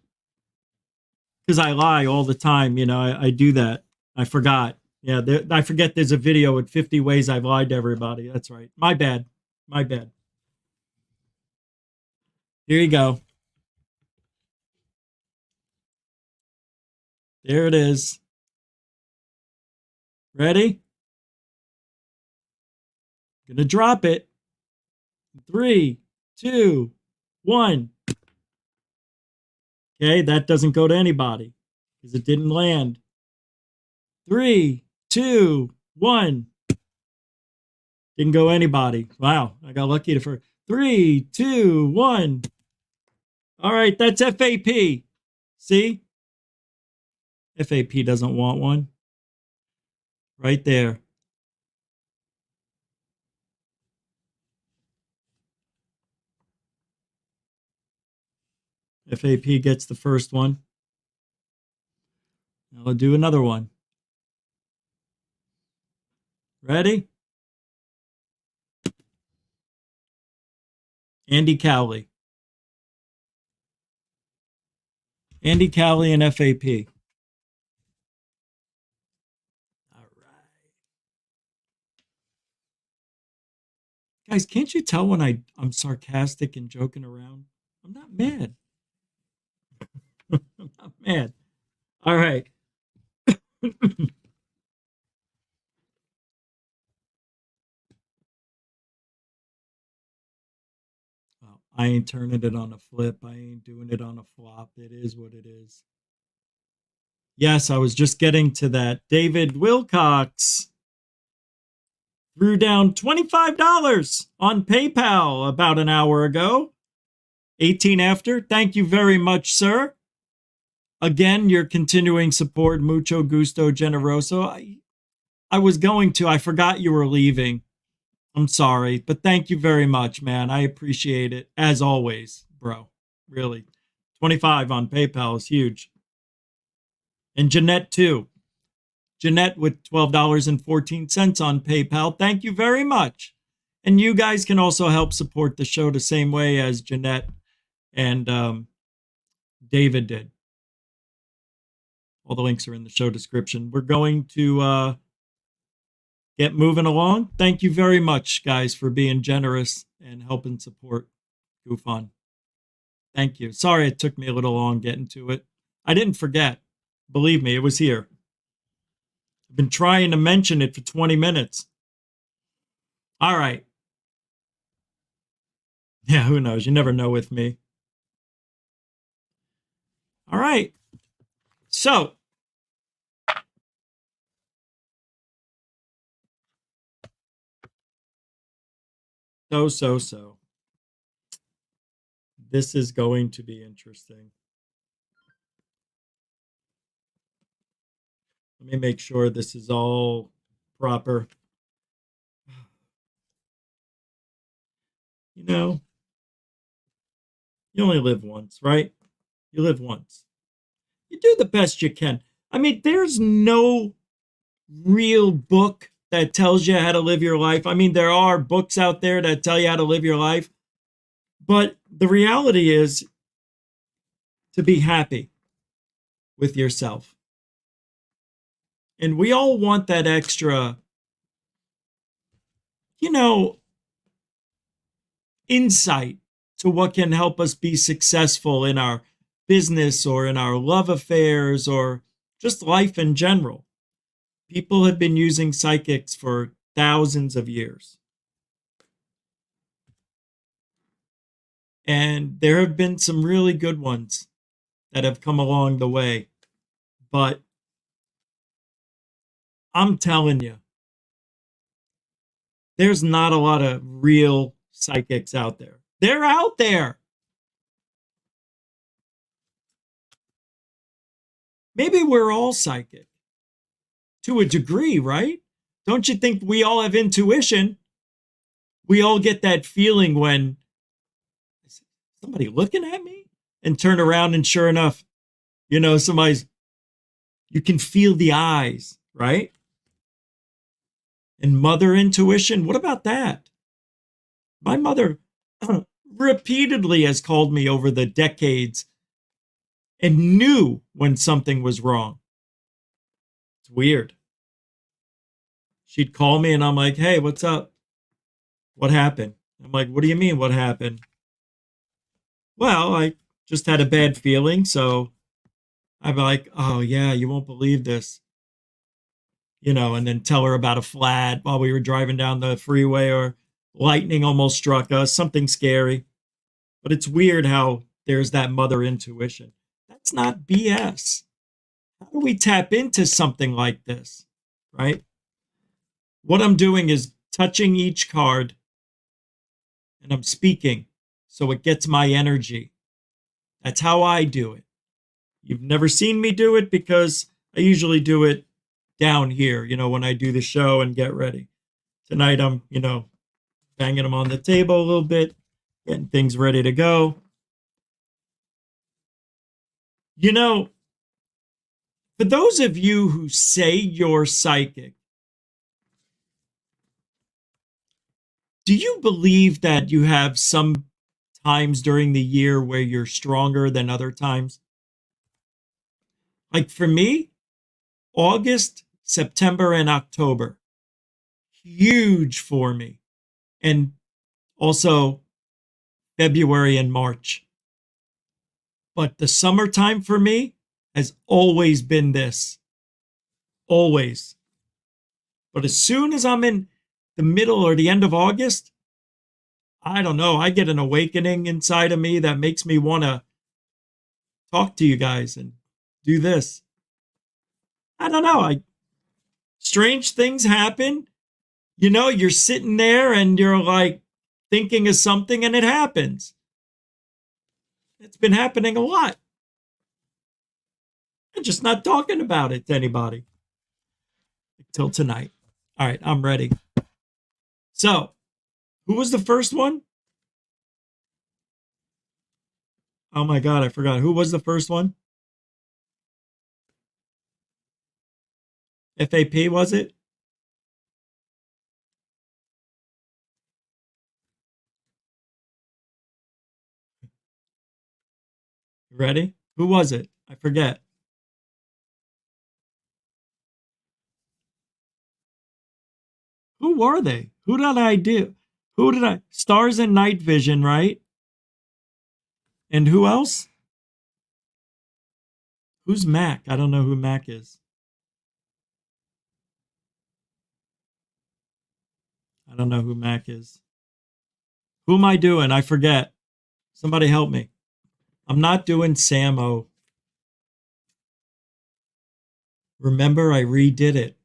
I lie all the time. I do that. I forgot. Yeah, I forget there's a video with 50 ways I've lied to everybody. That's right. My bad. My bad. Here you go. There it is. Ready? Gonna drop it. 3, 2, 1. Okay, that doesn't go to anybody because it didn't land. 3, 2, 1. Didn't go anybody. Wow, I got lucky to first. 3, 2, 1. All right, that's FAP. See? FAP doesn't want one. Right there. FAP gets the first one. Now I'll do another one. Ready? Andy Cowley. Andy Cowley and FAP. All right. Guys, can't you tell when I'm sarcastic and joking around? I'm not mad. I'm not mad. All right. Well, I ain't turning it on a flip. I ain't doing it on a flop. It is what it is. Yes, I was just getting to that. David Wilcox threw down $25 on PayPal about an hour ago. 18 after. Thank you very much, sir. Again, your continuing support. Mucho gusto, generoso. I forgot you were leaving. I'm sorry, but thank you very much, man. I appreciate it, as always, bro. Really. 25 on PayPal is huge. And Jeanette, too. Jeanette with $12.14 on PayPal. Thank you very much. And you guys can also help support the show the same way as Jeanette and David did. All the links are in the show description. We're going to get moving along. Thank you very much, guys, for being generous and helping support Goof On. Thank you. Sorry it took me a little long getting to it. I didn't forget. Believe me, it was here. I've been trying to mention it for 20 minutes. All right. Yeah, who knows? You never know with me. All right. So, this is going to be interesting. Let me make sure this is all proper. You know, you only live once, right? You live once. You do the best you can. I mean, there's no real book that tells you how to live your life. I mean, there are books out there that tell you how to live your life. But the reality is to be happy with yourself. And we all want that extra, insight to what can help us be successful in our business or in our love affairs or just life in general. People have been using psychics for thousands of years. And there have been some really good ones that have come along the way. But I'm telling you, there's not a lot of real psychics out there. They're out there. Maybe we're all psychic to a degree, right? Don't you think we all have intuition? We all get that feeling when somebody looking at me and turn around and sure enough, you can feel the eyes, right? And mother intuition, what about that? My mother repeatedly has called me over the decades and knew when something was wrong. It's weird. She'd call me and I'm like, hey, what's up? What happened? I'm like, what do you mean, what happened? Well, I just had a bad feeling, so I'm like, oh yeah, you won't believe this. And then tell her about a flat while we were driving down the freeway or lightning almost struck us, something scary. But it's weird how there's that mother intuition. That's not BS. How do we tap into something like this, right? What I'm doing is touching each card and I'm speaking so it gets my energy. That's how I do it. You've never seen me do it because I usually do it down here, when I do the show and get ready. Tonight I'm, banging them on the table a little bit, getting things ready to go. For those of you who say you're psychic, do you believe that you have some times during the year where you're stronger than other times? Like for me, August, September, and October, huge for me. And also February and March. But the summertime for me has always been this. Always. But as soon as I'm in the middle or the end of August, I don't know, I get an awakening inside of me that makes me want to talk to you guys and do this. I don't know. Strange things happen. You're sitting there and you're like thinking of something and it happens. It's been happening a lot. I'm just not talking about it to anybody until tonight. All right, I'm ready. So, who was the first one? Oh my God, I forgot. Who was the first one? FAP, was it? Ready? Who was it? I forget. Who were they? Who did I do? Stars and Night Vision, right? And who else? Who's Mac? I don't know who Mac is. I don't know who Mac is. Who am I doing? I forget. Somebody help me. I'm not doing Samo. Remember, I redid it.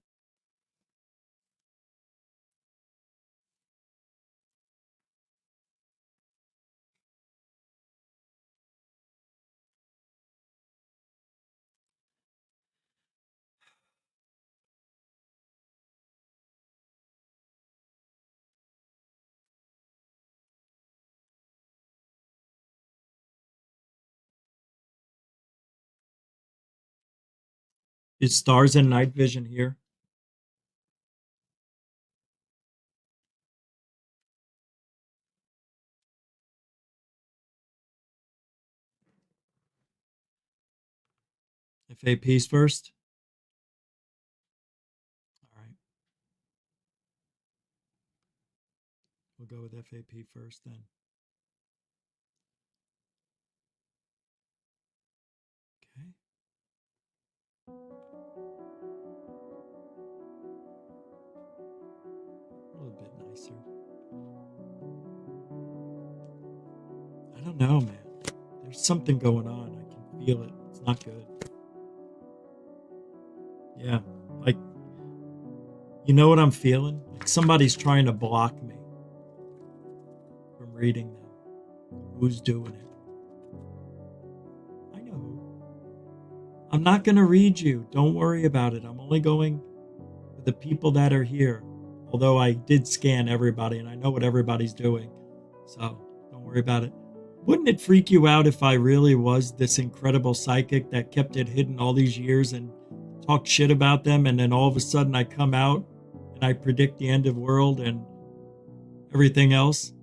Is Stars and Night Vision here? FAP's first? All right. We'll go with FAP first then. Okay. A little bit nicer. I don't know, man. There's something going on. I can feel it. It's not good. Yeah. Like, you know what I'm feeling? Like somebody's trying to block me from reading them. Who's doing it? I know who. I'm not going to read you. Don't worry about it. I'm only going with the people that are here. Although I did scan everybody and I know what everybody's doing. So don't worry about it. Wouldn't it freak you out if I really was this incredible psychic that kept it hidden all these years and talked shit about them, and then all of a sudden I come out and I predict the end of the world and everything else?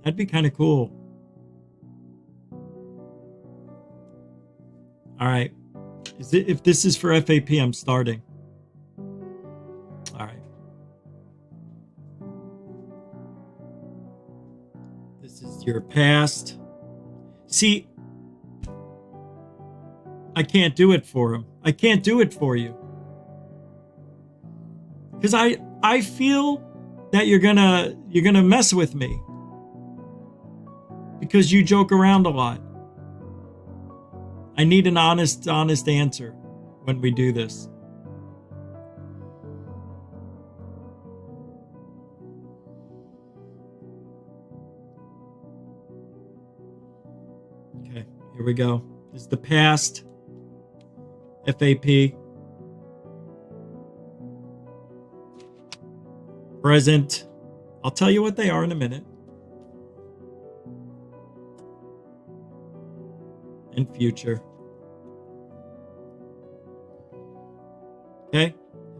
That'd be kind of cool. All right. If this is for FAP, I'm starting. All right. This is your past. See, I can't do it for him. I can't do it for you. Because I feel that you're gonna mess with me. Because you joke around a lot. I need an honest answer when we do this. Okay, here we go. This is the past. FAP. Present. I'll tell you what they are in a minute. And future. Okay.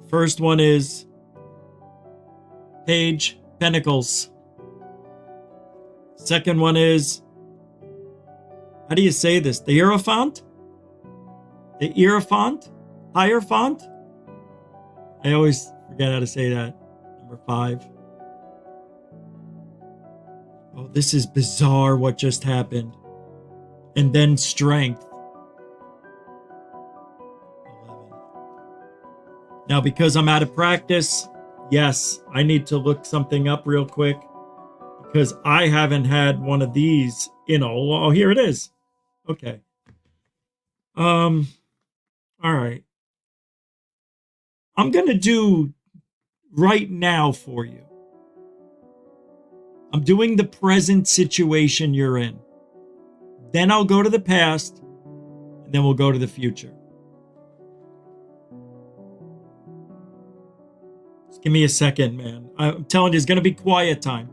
First one is Page Pentacles. Second one is, how do you say this? The Hierophant? The Hierophant? Hierophant? I always forget how to say that. Number 5. Oh, this is bizarre what just happened. And then Strength. 11. Now, because I'm out of practice, yes, I need to look something up real quick. Because I haven't had one of these in a while. Oh, here it is. Okay. All right. I'm going to do right now for you. I'm doing the present situation you're in. Then I'll go to the past, and then we'll go to the future. Just give me a second, man. I'm telling you, it's going to be quiet time.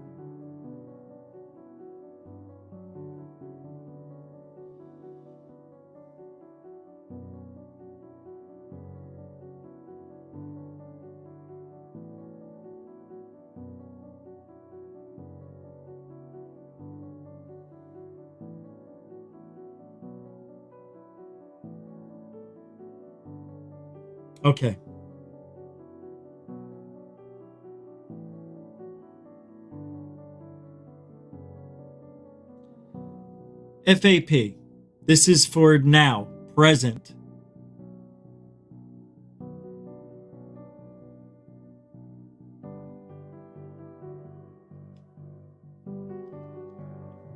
Okay. FAP. This is for now, present.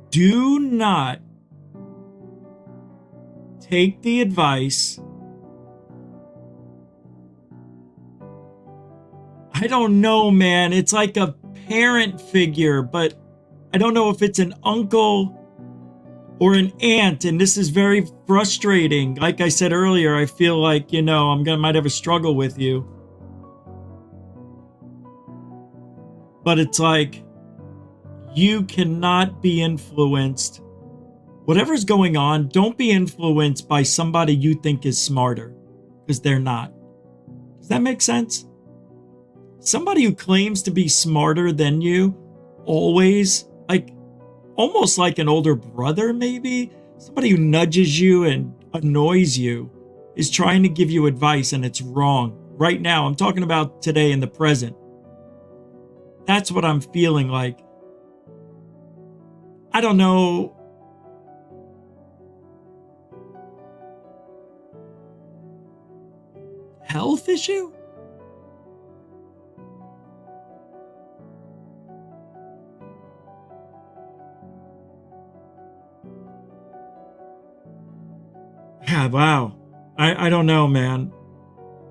Do not take the advice. I don't know, man. It's like a parent figure, but I don't know if it's an uncle or an aunt, and this is very frustrating. Like I said earlier, I feel like, might have a struggle with you. But it's like, you cannot be influenced. Whatever's going on, don't be influenced by somebody you think is smarter, because they're not. Does that make sense? Somebody who claims to be smarter than you, always, almost like an older brother, maybe, somebody who nudges you and annoys you, is trying to give you advice, and it's wrong. Right now, I'm talking about today in the present. That's what I'm feeling like. I don't know. Health issue? Yeah, wow. I don't know, man.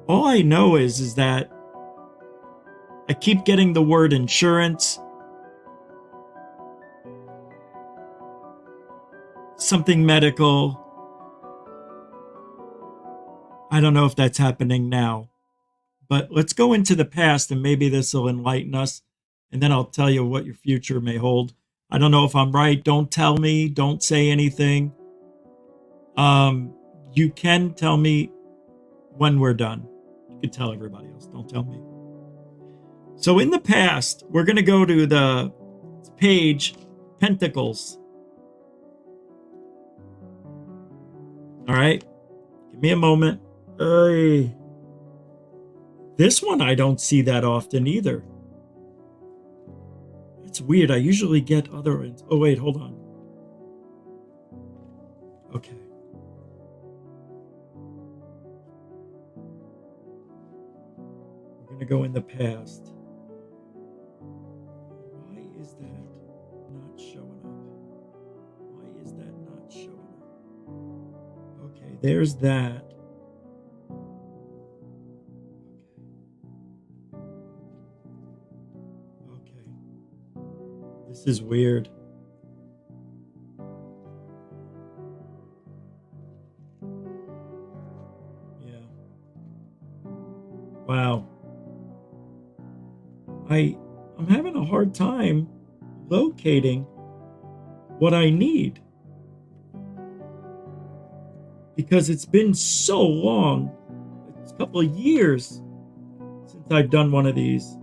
All I know is that I keep getting the word insurance. Something medical. I don't know if that's happening now. But let's go into the past and maybe this will enlighten us. And then I'll tell you what your future may hold. I don't know if I'm right. Don't tell me. Don't say anything. You can tell me when we're done. You can tell everybody else. Don't tell me. So in the past, we're going to go to the page Pentacles. All right. Give me a moment. This one I don't see that often either. It's weird. I usually get other ones. Oh, wait, hold on. Okay. We're going to go in the past. Why is that not showing up? there's that. Okay. This is weird. Yeah. Wow. I'm having a hard time locating what I need, because it's been so long. It's a couple of years since I've done one of these.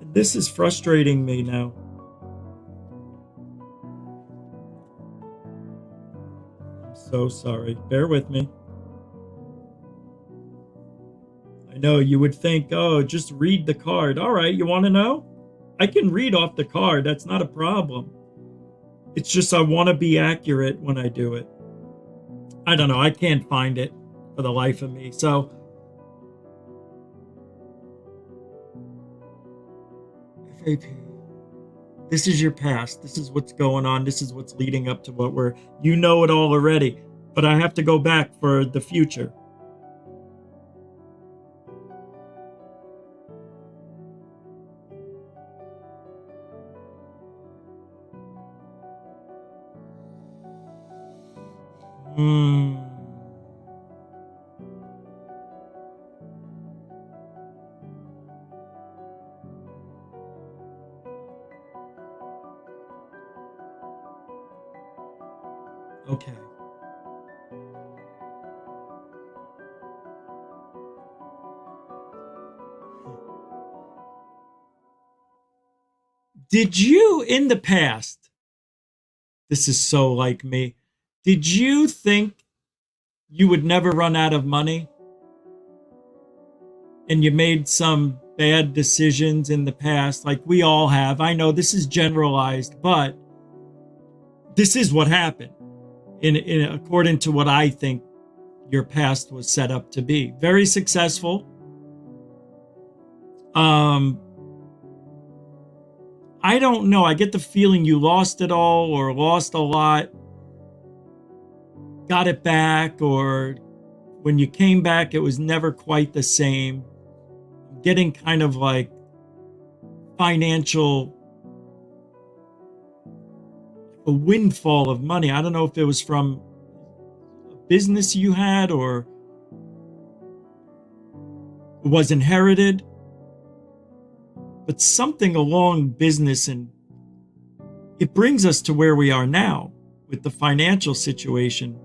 And this is frustrating me now. I'm so sorry. Bear with me. I know you would think, oh, just read the card. All right, you want to know? I can read off the card. That's not a problem. It's just I want to be accurate when I do it. I don't know. I can't find it for the life of me. So, FAP. This is your past. This is what's going on. This is what's leading up to what you know it all already. But I have to go back for the future. Okay. Did you, in the past, this is so like me, did you think you would never run out of money? And you made some bad decisions in the past, like we all have. I know this is generalized, but this is what happened in according to what I think your past was set up to be. Very successful. I don't know. I get the feeling you lost it all or lost a lot, got it back, or when you came back, it was never quite the same. Getting kind of like financial, a windfall of money. I don't know if it was from a business you had or was inherited, but something along business, and it brings us to where we are now with the financial situation,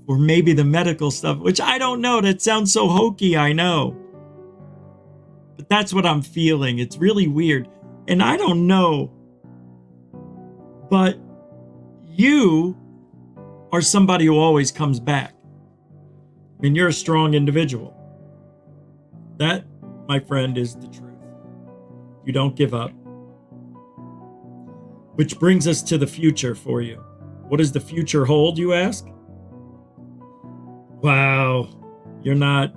or maybe the medical stuff, which I don't know. That sounds so hokey, I know. But that's what I'm feeling. It's really weird. And I don't know, but you are somebody who always comes back. I mean, you're a strong individual. That, my friend, is the truth. You don't give up. Which brings us to the future for you. What does the future hold, you ask? Wow, you're not.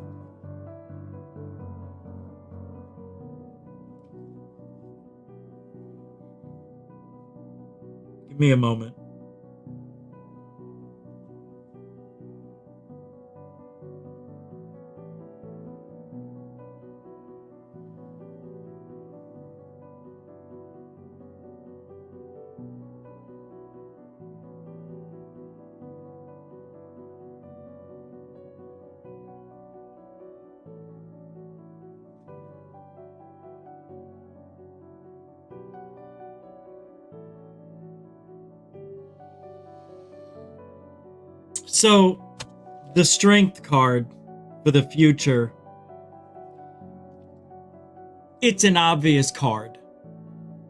Give me a moment. So, the strength card for the future, it's an obvious card.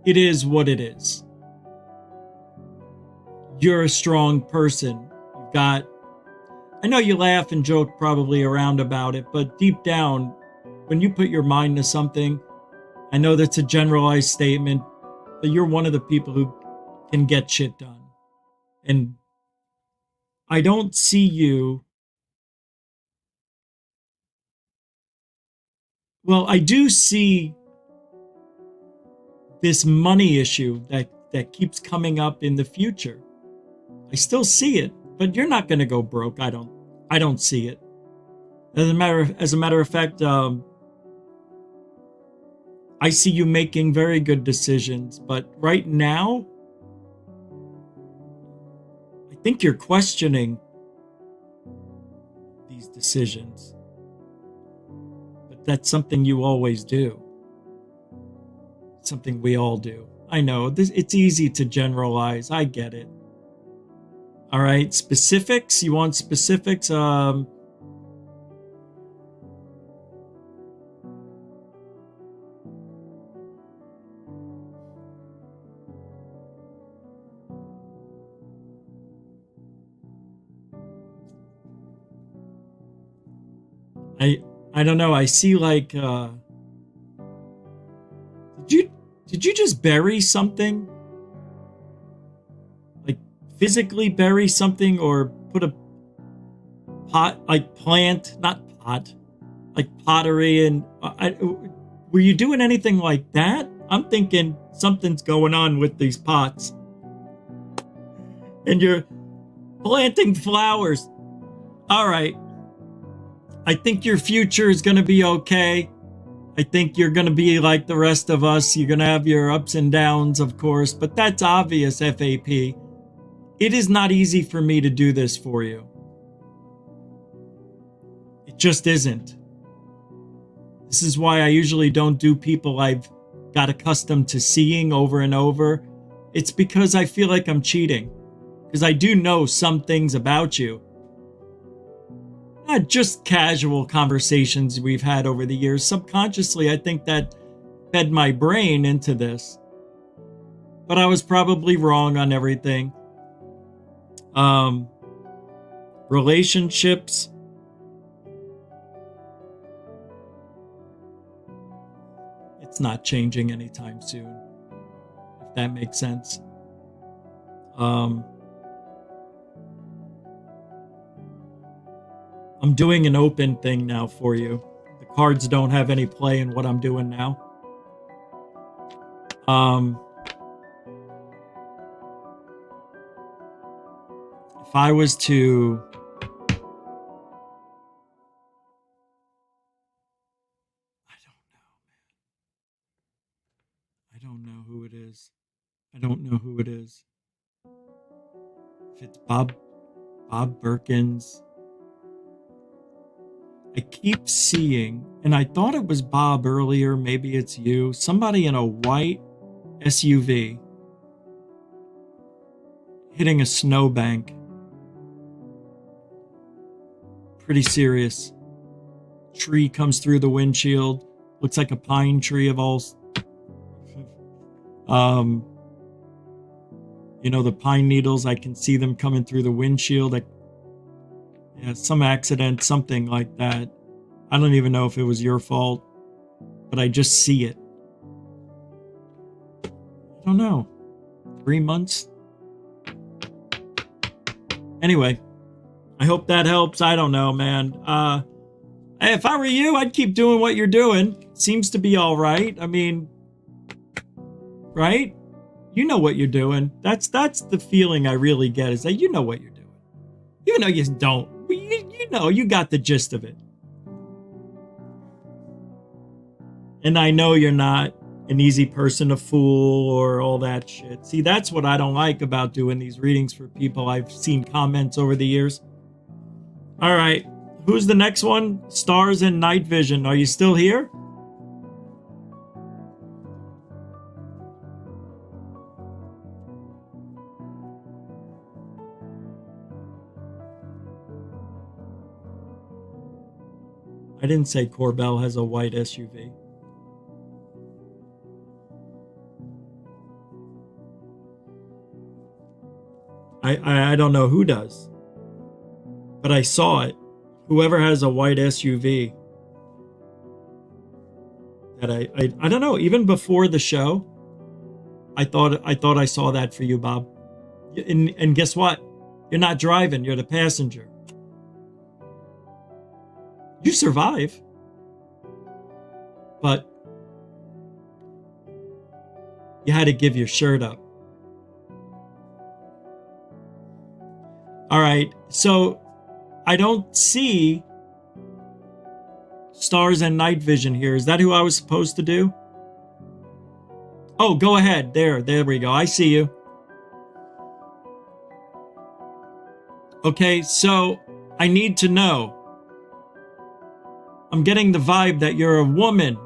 It is what it is. You're a strong person. You've got, I know you laugh and joke probably around about it, but deep down, when you put your mind to something, I know that's a generalized statement, but you're one of the people who can get shit done. And I don't see you. Well, I do see this money issue that keeps coming up in the future. I still see it, but you're not going to go broke. I don't see it. As a matter of fact, I see you making very good decisions, but right now, I think you're questioning these decisions. But that's something you always do. It's something we all do. I know, it's easy to generalize. I get it. All right, specifics? You want specifics? I don't know. I see like did you just bury something? Like physically bury something or put a pot, like plant, not pot, like pottery and were you doing anything like that? I'm thinking something's going on with these pots. And you're planting flowers. All right. I think your future is going to be okay. I think you're going to be like the rest of us. You're going to have your ups and downs, of course, but that's obvious, FAP. It is not easy for me to do this for you. It just isn't. This is why I usually don't do people I've got accustomed to seeing over and over. It's because I feel like I'm cheating. Because I do know some things about you. Not just casual conversations we've had over the years. Subconsciously, I think that fed my brain into this. But I was probably wrong on everything. Relationships. It's not changing anytime soon. If that makes sense. I'm doing an open thing now for you. The cards don't have any play in what I'm doing now. If I was to... I don't know who it is. I don't know who it is. If it's Bob Birkins... I keep seeing, and I thought it was Bob earlier, maybe it's you, somebody in a white SUV hitting a snowbank. Pretty serious. Tree comes through the windshield. Looks like a pine tree of all... you know, the pine needles, I can see them coming through the windshield. Yeah, some accident, something like that. I don't even know if it was your fault, but I just see it. I don't know. 3 months? Anyway, I hope that helps. I don't know, man. If I were you, I'd keep doing what you're doing. Seems to be all right. I mean, right? You know what you're doing. That's the feeling I really get, is that you know what you're doing. Even though you don't. You know, you got the gist of it. And I know you're not an easy person to fool or all that shit. See, that's what I don't like about doing these readings for people. I've seen comments over the years. All right. Who's the next one? Stars and Night Vision. Are you still here? I didn't say Corbell has a white SUV. I don't know who does, but I saw it. Whoever has a white SUV. That I don't know. Even before the show, I thought I saw that for you, Bob. And guess what? You're not driving. You're the passenger. You survive. But you had to give your shirt up. All right. right. So I don't see stars and night vision here. Is that who I was supposed to do? Oh, go ahead. There we go. I see you. Okay, so I need to know. I'm getting the vibe that you're a woman.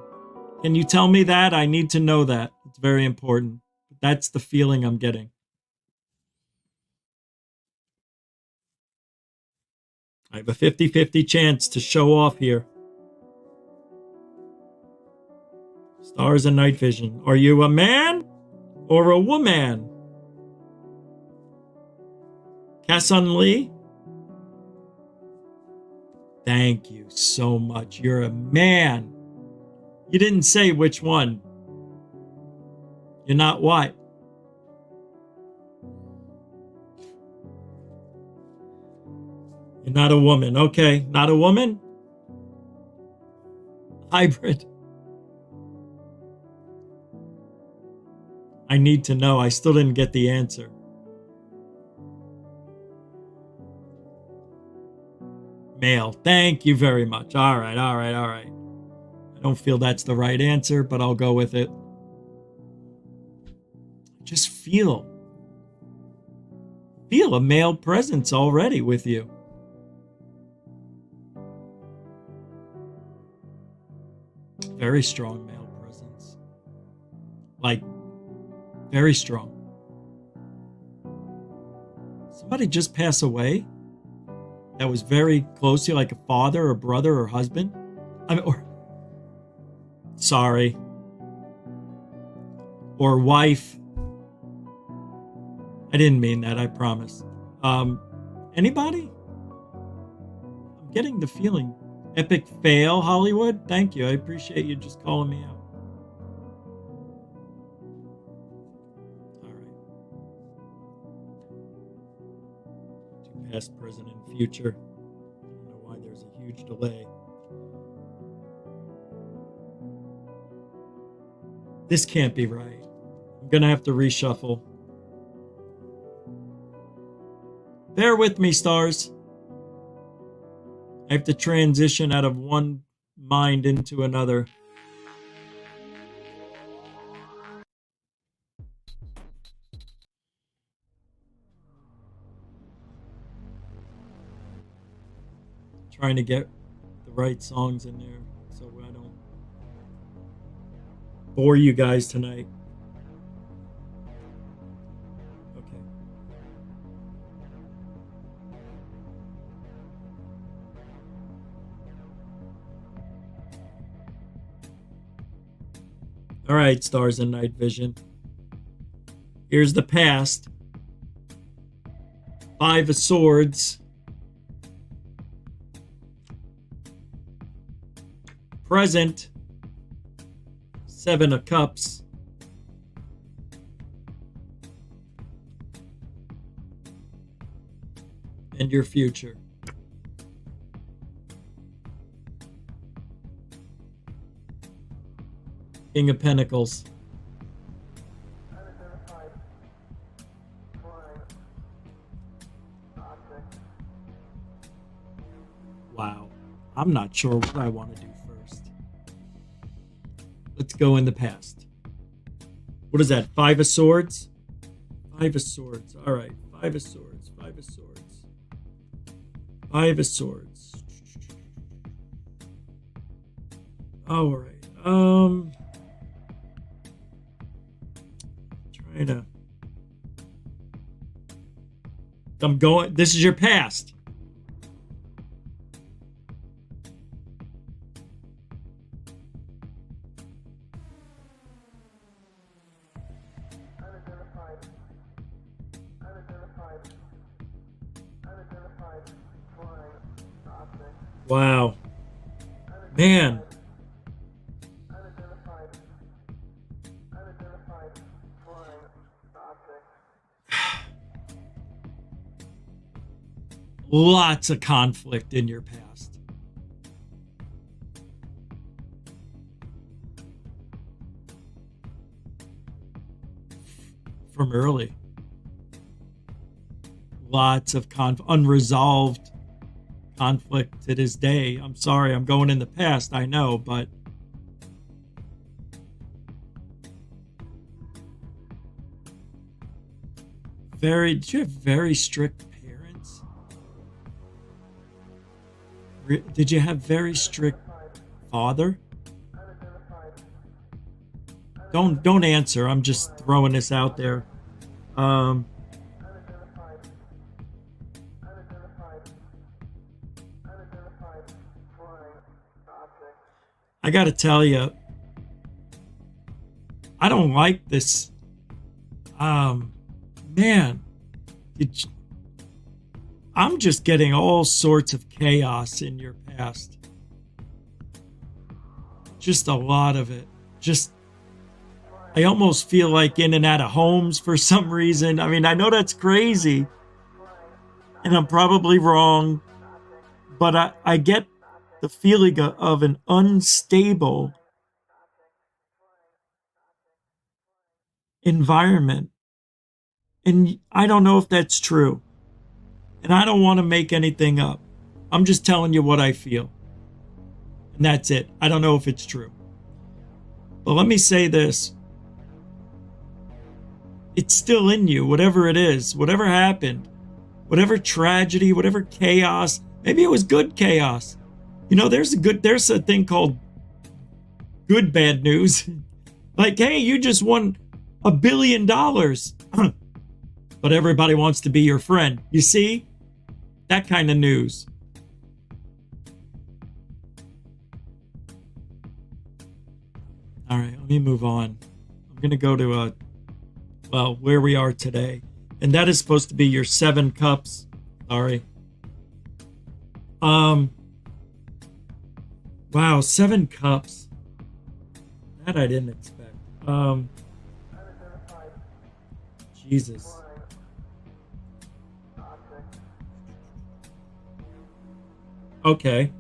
Can you tell me that? I need to know that. It's very important. That's the feeling I'm getting. I have a 50-50 chance to show off here. Stars and night vision. Are you a man or a woman? Kassun Lee? Thank you so much. You're a man. You didn't say which one. You're not what? You're not a woman. Okay, not a woman? Hybrid. I need to know. I still didn't get the answer. Male. Thank you very much. All right. I don't feel that's the right answer, but I'll go with it. Just feel a male presence already with you. Very strong male presence. Like, very strong. Somebody just pass away that was very close to you, like a father or brother or husband? Sorry. Or wife. I didn't mean that, I promise. Anybody? I'm getting the feeling. Epic fail, Hollywood? Thank you. I appreciate you just calling me out. All right. To past, present, and future. I don't know why there's a huge delay. This can't be right. I'm going to have to reshuffle. Bear with me, stars. I have to transition out of one mind into another. Trying to get the right songs in there so I don't bore you guys tonight. Okay. All right, stars and night vision. Here's the past. 5 of Swords. Present. 7 of Cups. And your future. King of Pentacles. Wow. I'm not sure what I want to do first. Let's go in the past. What is that? 5 of Swords? 5 of Swords. All right. 5 of Swords. 5 of Swords. 5 of Swords. All right. I'm going. This is your past. Wow. Man. Lots of conflict in your past. From early. lots of unresolved conflict to this day. I'm sorry, I'm going in the past, I know, but did you have very strict parents? Did you have very strict father? Don't answer. I'm just throwing this out there. I got to tell you, I don't like this. Man, I'm just getting all sorts of chaos in your past. Just a lot of it. I almost feel like in and out of homes for some reason. I mean, I know that's crazy, and I'm probably wrong, but I get the feeling of an unstable environment. And I don't know if that's true. And I don't want to make anything up. I'm just telling you what I feel. And that's it. I don't know if it's true. But let me say this. It's still in you, whatever it is, whatever happened, whatever tragedy, whatever chaos. Maybe it was good chaos. You know, there's a thing called good bad news. Like, hey, you just won $1 billion. But everybody wants to be your friend. You see? That kind of news. All right, let me move on. I'm going to go to where we are today. And that is supposed to be your 7 cups. Sorry. Wow, 7 cups. That I didn't expect. Jesus. Okay.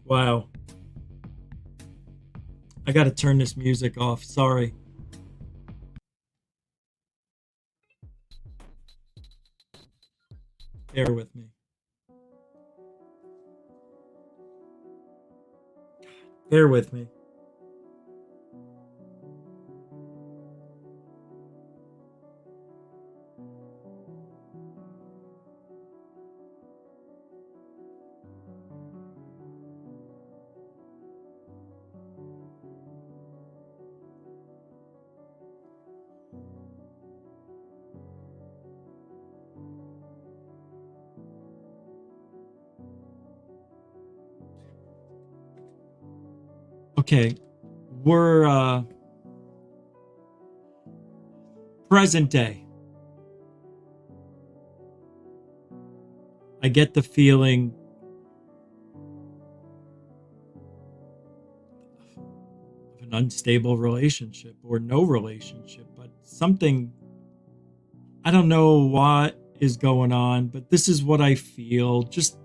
Wow. I gotta turn this music off. Sorry. Bear with me. Bear with me. Okay, we're present day. I get the feeling of an unstable relationship or no relationship, but something, I don't know what is going on, but this is what I feel. Just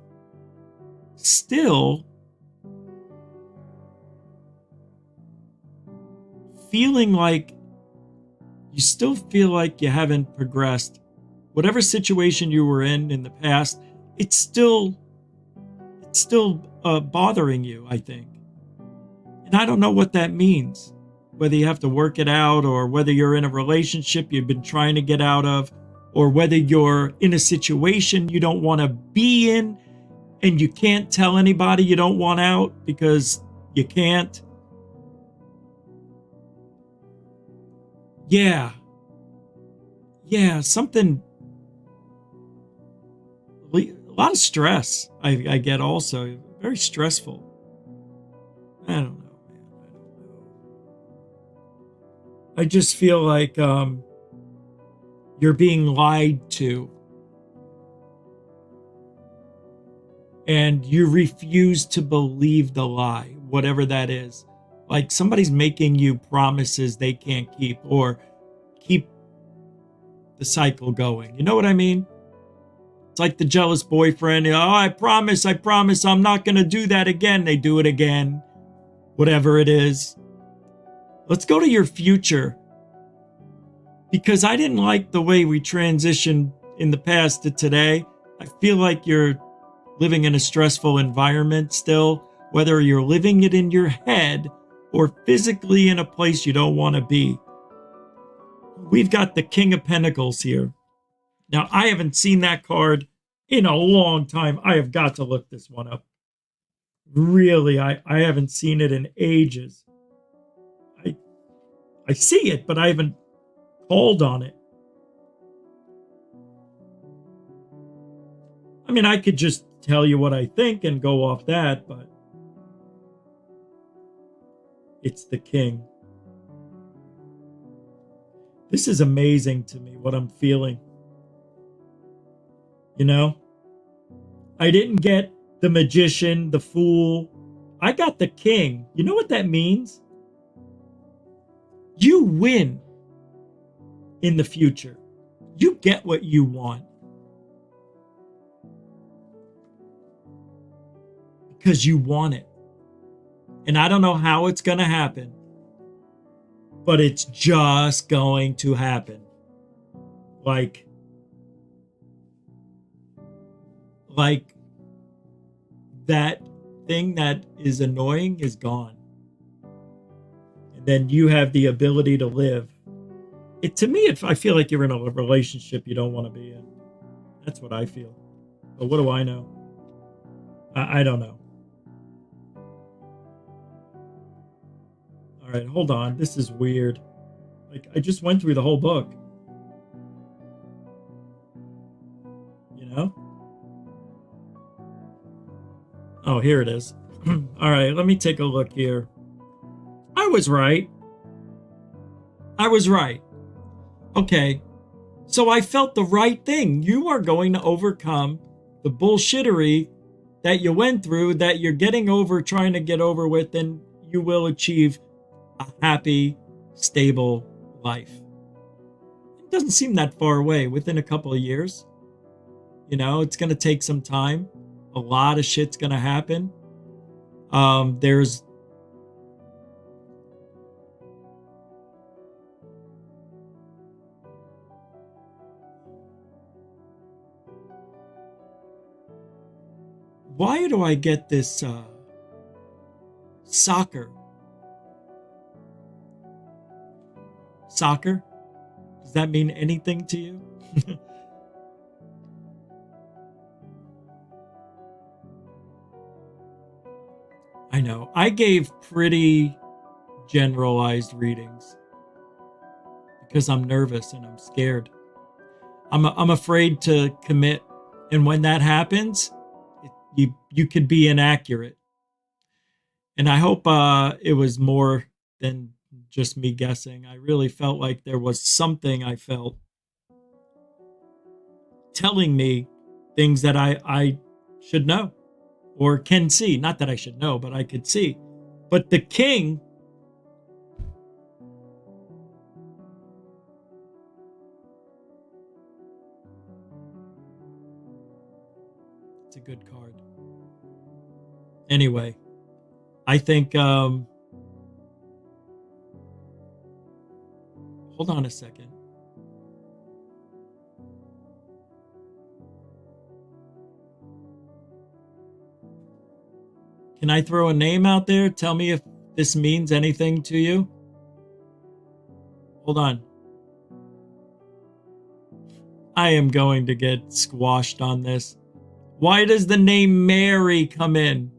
still feeling like you still feel like you haven't progressed. Whatever situation you were in the past, it's still bothering you, I think. And I don't know what that means. Whether you have to work it out, or whether you're in a relationship you've been trying to get out of, or whether you're in a situation you don't want to be in and you can't tell anybody you don't want out because you can't. Yeah, something, a lot of stress I get also, very stressful. I don't know, man, I don't know. I just feel like you're being lied to. And you refuse to believe the lie, whatever that is. Like somebody's making you promises they can't keep, or keep the cycle going. You know what I mean? It's like the jealous boyfriend. Oh, I promise, I'm not going to do that again. They do it again. Whatever it is. Let's go to your future. because I didn't like the way we transitioned in the past to today. I feel like you're living in a stressful environment still, whether you're living it in your head or physically in a place you don't want to be. We've got the King of Pentacles here. Now, I haven't seen that card in a long time. I have got to look this one up. Really, I haven't seen it in ages. I see it, but I haven't called on it. I mean, I could just tell you what I think and go off that, but it's the King. This is amazing to me, what I'm feeling. You know? I didn't get the Magician, the Fool. I got the King. You know what that means? You win in the future. You get what you want. Because you want it. And I don't know how it's going to happen, but it's just going to happen. Like that thing that is annoying is gone. And then you have the ability to live. To me, I feel like you're in a relationship you don't want to be in. That's what I feel. But what do I know? I don't know. All right, hold on. This is weird. Like, I just went through the whole book. You know? Oh, here it is. All right, let me take a look here. I was right. Okay, so I felt the right thing. You are going to overcome the bullshittery that you went through, that you're getting over, trying to get over with, and you will achieve a happy, stable life. It doesn't seem that far away, within a couple of years. You know, it's going to take some time. A lot of shit's going to happen. There's why do I get this soccer? Soccer? Does that mean anything to you? I know. I gave pretty generalized readings because I'm nervous and I'm scared. I'm afraid to commit. And when that happens, you could be inaccurate. And I hope it was more than just me guessing. I really felt like there was something I felt telling me things that I should know or can see. Not that I should know, but I could see. But the King, it's a good card. Anyway, I think hold on a second. Can I throw a name out there? Tell me if this means anything to you. Hold on. I am going to get squashed on this. Why does the name Mary come in?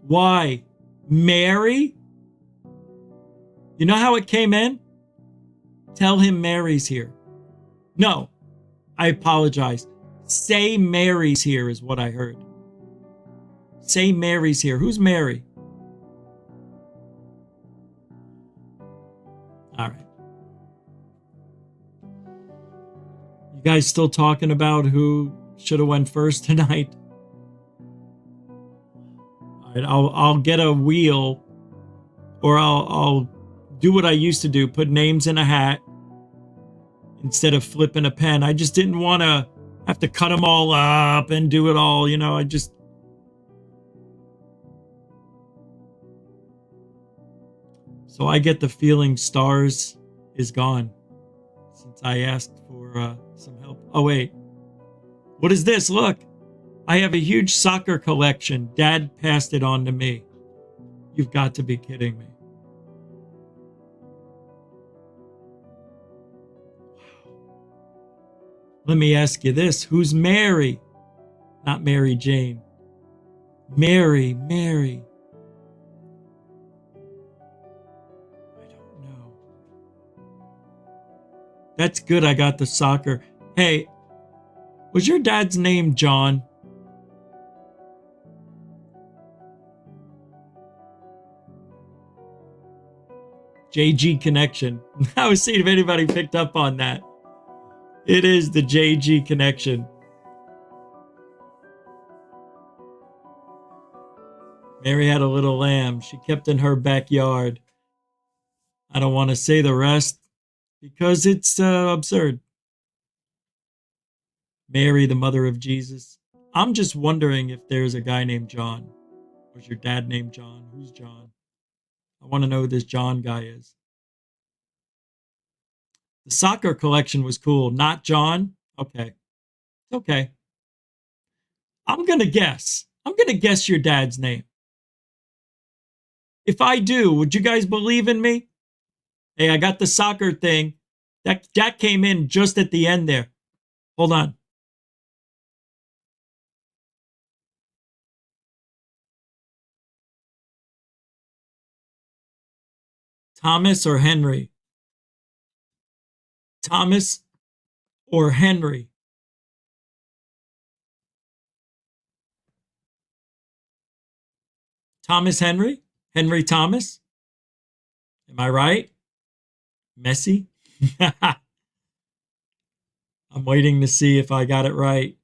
Why? Mary? You know how it came in? Tell him Mary's here. No, I apologize. Say Mary's here is what I heard. Say Mary's here. Who's Mary? All right. You guys still talking about who should have went first tonight? All right, I'll get a wheel, or I'll do what I used to do, put names in a hat instead of flipping a pen. I just didn't want to have to cut them all up and do it all, you know. So I get the feeling stars is gone since I asked for some help. Oh, wait. What is this? Look. I have a huge soccer collection. Dad passed it on to me. You've got to be kidding me. Let me ask you this. Who's Mary? Not Mary Jane. Mary. I don't know. That's good I got the soccer. Hey, was your dad's name John? JG connection. I was seeing if anybody picked up on that. It is the JG connection. Mary had a little lamb she kept in her backyard. I don't want to say the rest because it's absurd. Mary, the mother of Jesus. I'm just wondering if there's a guy named John. Was your dad named John? Who's John? I want to know who this John guy is. The soccer collection was cool. Not John? Okay. Okay. I'm going to guess. I'm going to guess your dad's name. If I do, would you guys believe in me? Hey, I got the soccer thing. That came in just at the end there. Hold on. Thomas or Henry? Thomas or Henry? Thomas Henry? Henry Thomas? Am I right? Messi? I'm waiting to see if I got it right.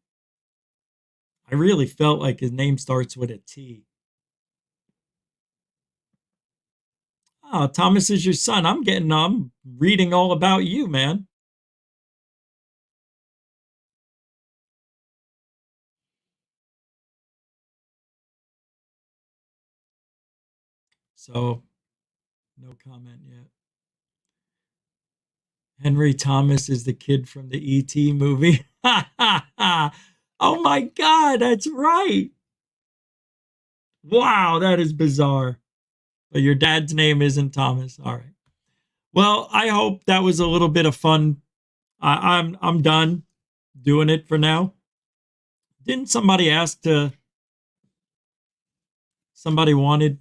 I really felt like his name starts with a T. Oh, Thomas is your son. I'm reading all about you, man. So, no comment yet. Henry Thomas is the kid from the E.T. movie. Oh my God, that's right. Wow, that is bizarre. But your dad's name isn't Thomas. All right. Well, I hope that was a little bit of fun. I'm done doing it for now. Didn't somebody ask to? Somebody wanted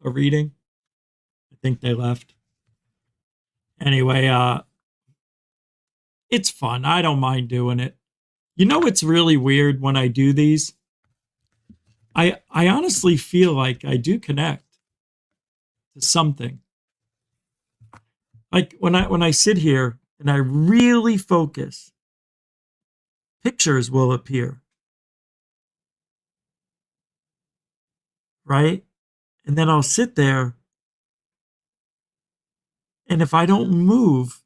a reading. I think they left. Anyway, it's fun. I don't mind doing it. You know, it's really weird when I do these. I honestly feel like I do connect to something. Like when I sit here and I really focus, pictures will appear. Right? And then I'll sit there, and if I don't move,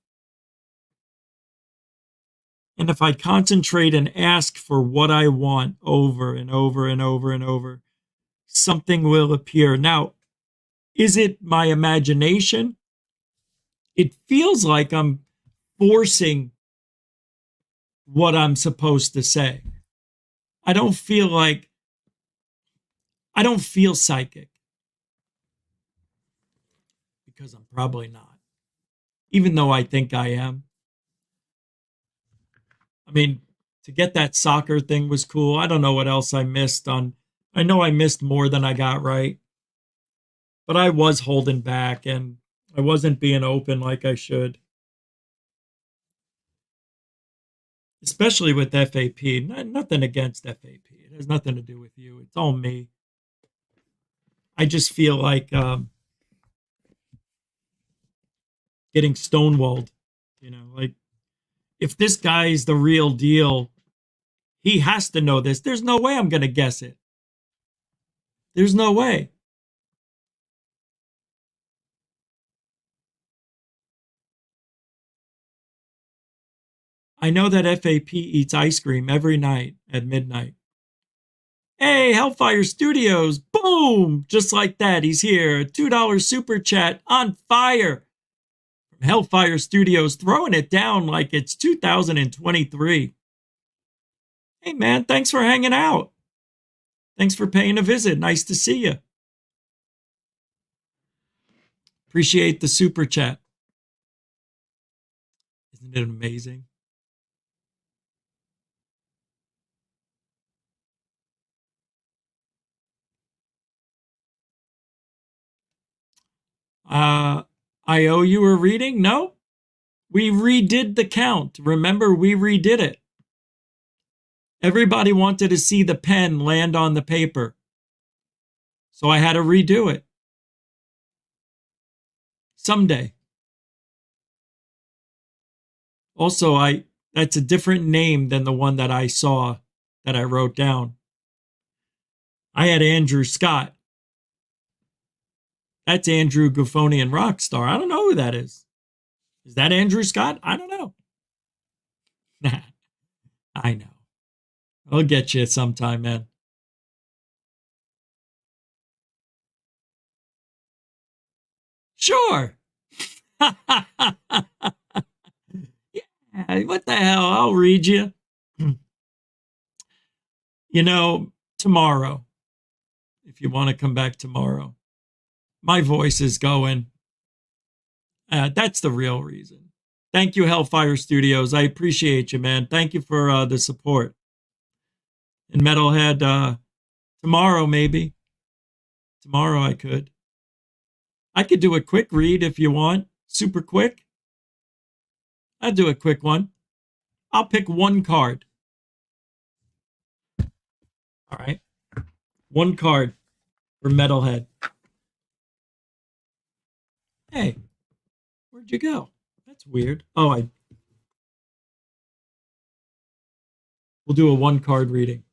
and if I concentrate and ask for what I want over and over and over and over, something will appear. Now, is it my imagination? It feels like I'm forcing what I'm supposed to say. I don't feel psychic. Because I'm probably not. Even though I think I am. I mean, to get that soccer thing was cool. I don't know what else I missed on. I know I missed more than I got right. But I was holding back and I wasn't being open like I should. Especially with FAP. Nothing against FAP. It has nothing to do with you. It's all me. I just feel like getting stonewalled. You know, like if this guy's the real deal, he has to know this. There's no way I'm going to guess it. There's no way. I know that FAP eats ice cream every night at midnight. Hey, Hellfire Studios. Boom! Just like that, he's here. $2 super chat on fire. From Hellfire Studios throwing it down like it's 2023. Hey, man, thanks for hanging out. Thanks for paying a visit. Nice to see you. Appreciate the super chat. Isn't it amazing? I owe you a reading? No? We redid the count. Remember, we redid it. Everybody wanted to see the pen land on the paper. So I had to redo it. Someday. Also, that's a different name than the one that I saw that I wrote down. I had Andrew Scott. That's Andrew Guffonian Rockstar. I don't know who that is. Is that Andrew Scott? I don't know. I know. I'll get you sometime, man. Sure. Yeah, what the hell? I'll read you. Tomorrow, if you want to come back tomorrow, my voice is going. That's the real reason. Thank you, Hellfire Studios. I appreciate you, man. Thank you for the support. And Metalhead, tomorrow, maybe. Tomorrow I could. I could do a quick read if you want. Super quick. I'll do a quick one. I'll pick one card. All right. One card for Metalhead. Hey, where'd you go? That's weird. Oh, we'll do a one card reading.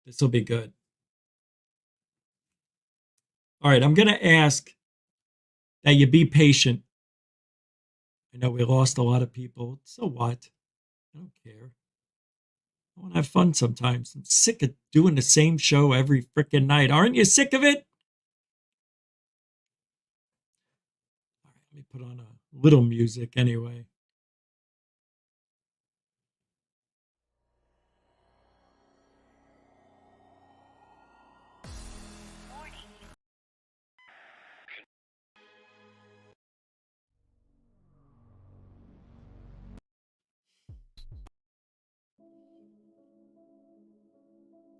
This will be good. All right, I'm going to ask that you be patient. I know we lost a lot of people. So what? I don't care. I want to have fun sometimes. I'm sick of doing the same show every freaking night. Aren't you sick of it? All right, let me put on a little music anyway.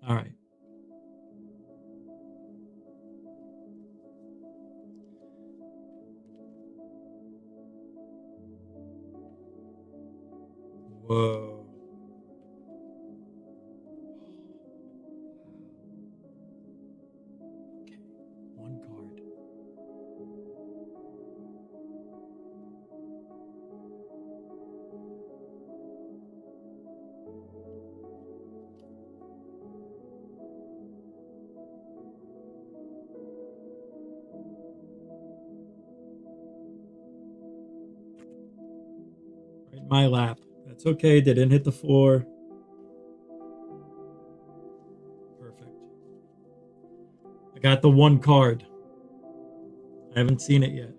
All right. Whoa. Okay, one card. Right in my lap. That's okay. They didn't hit the floor. Perfect. I got the one card. I haven't seen it yet.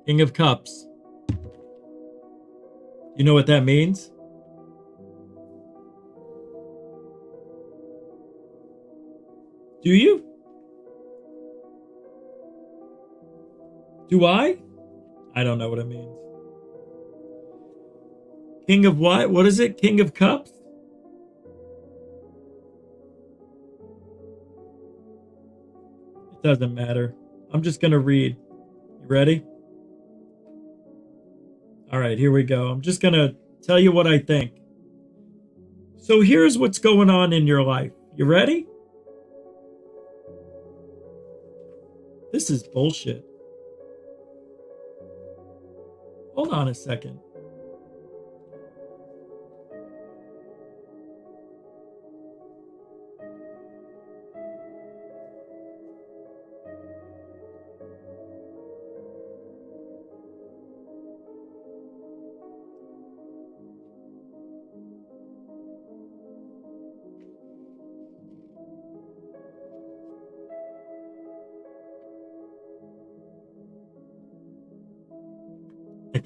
King of Cups. You know what that means? Do you? Do I? I don't know what it means. King of what? What is it? King of Cups? It doesn't matter. I'm just going to read. You ready? All right, here we go. I'm just going to tell you what I think. So here's what's going on in your life. You ready? This is bullshit. Hold on a second.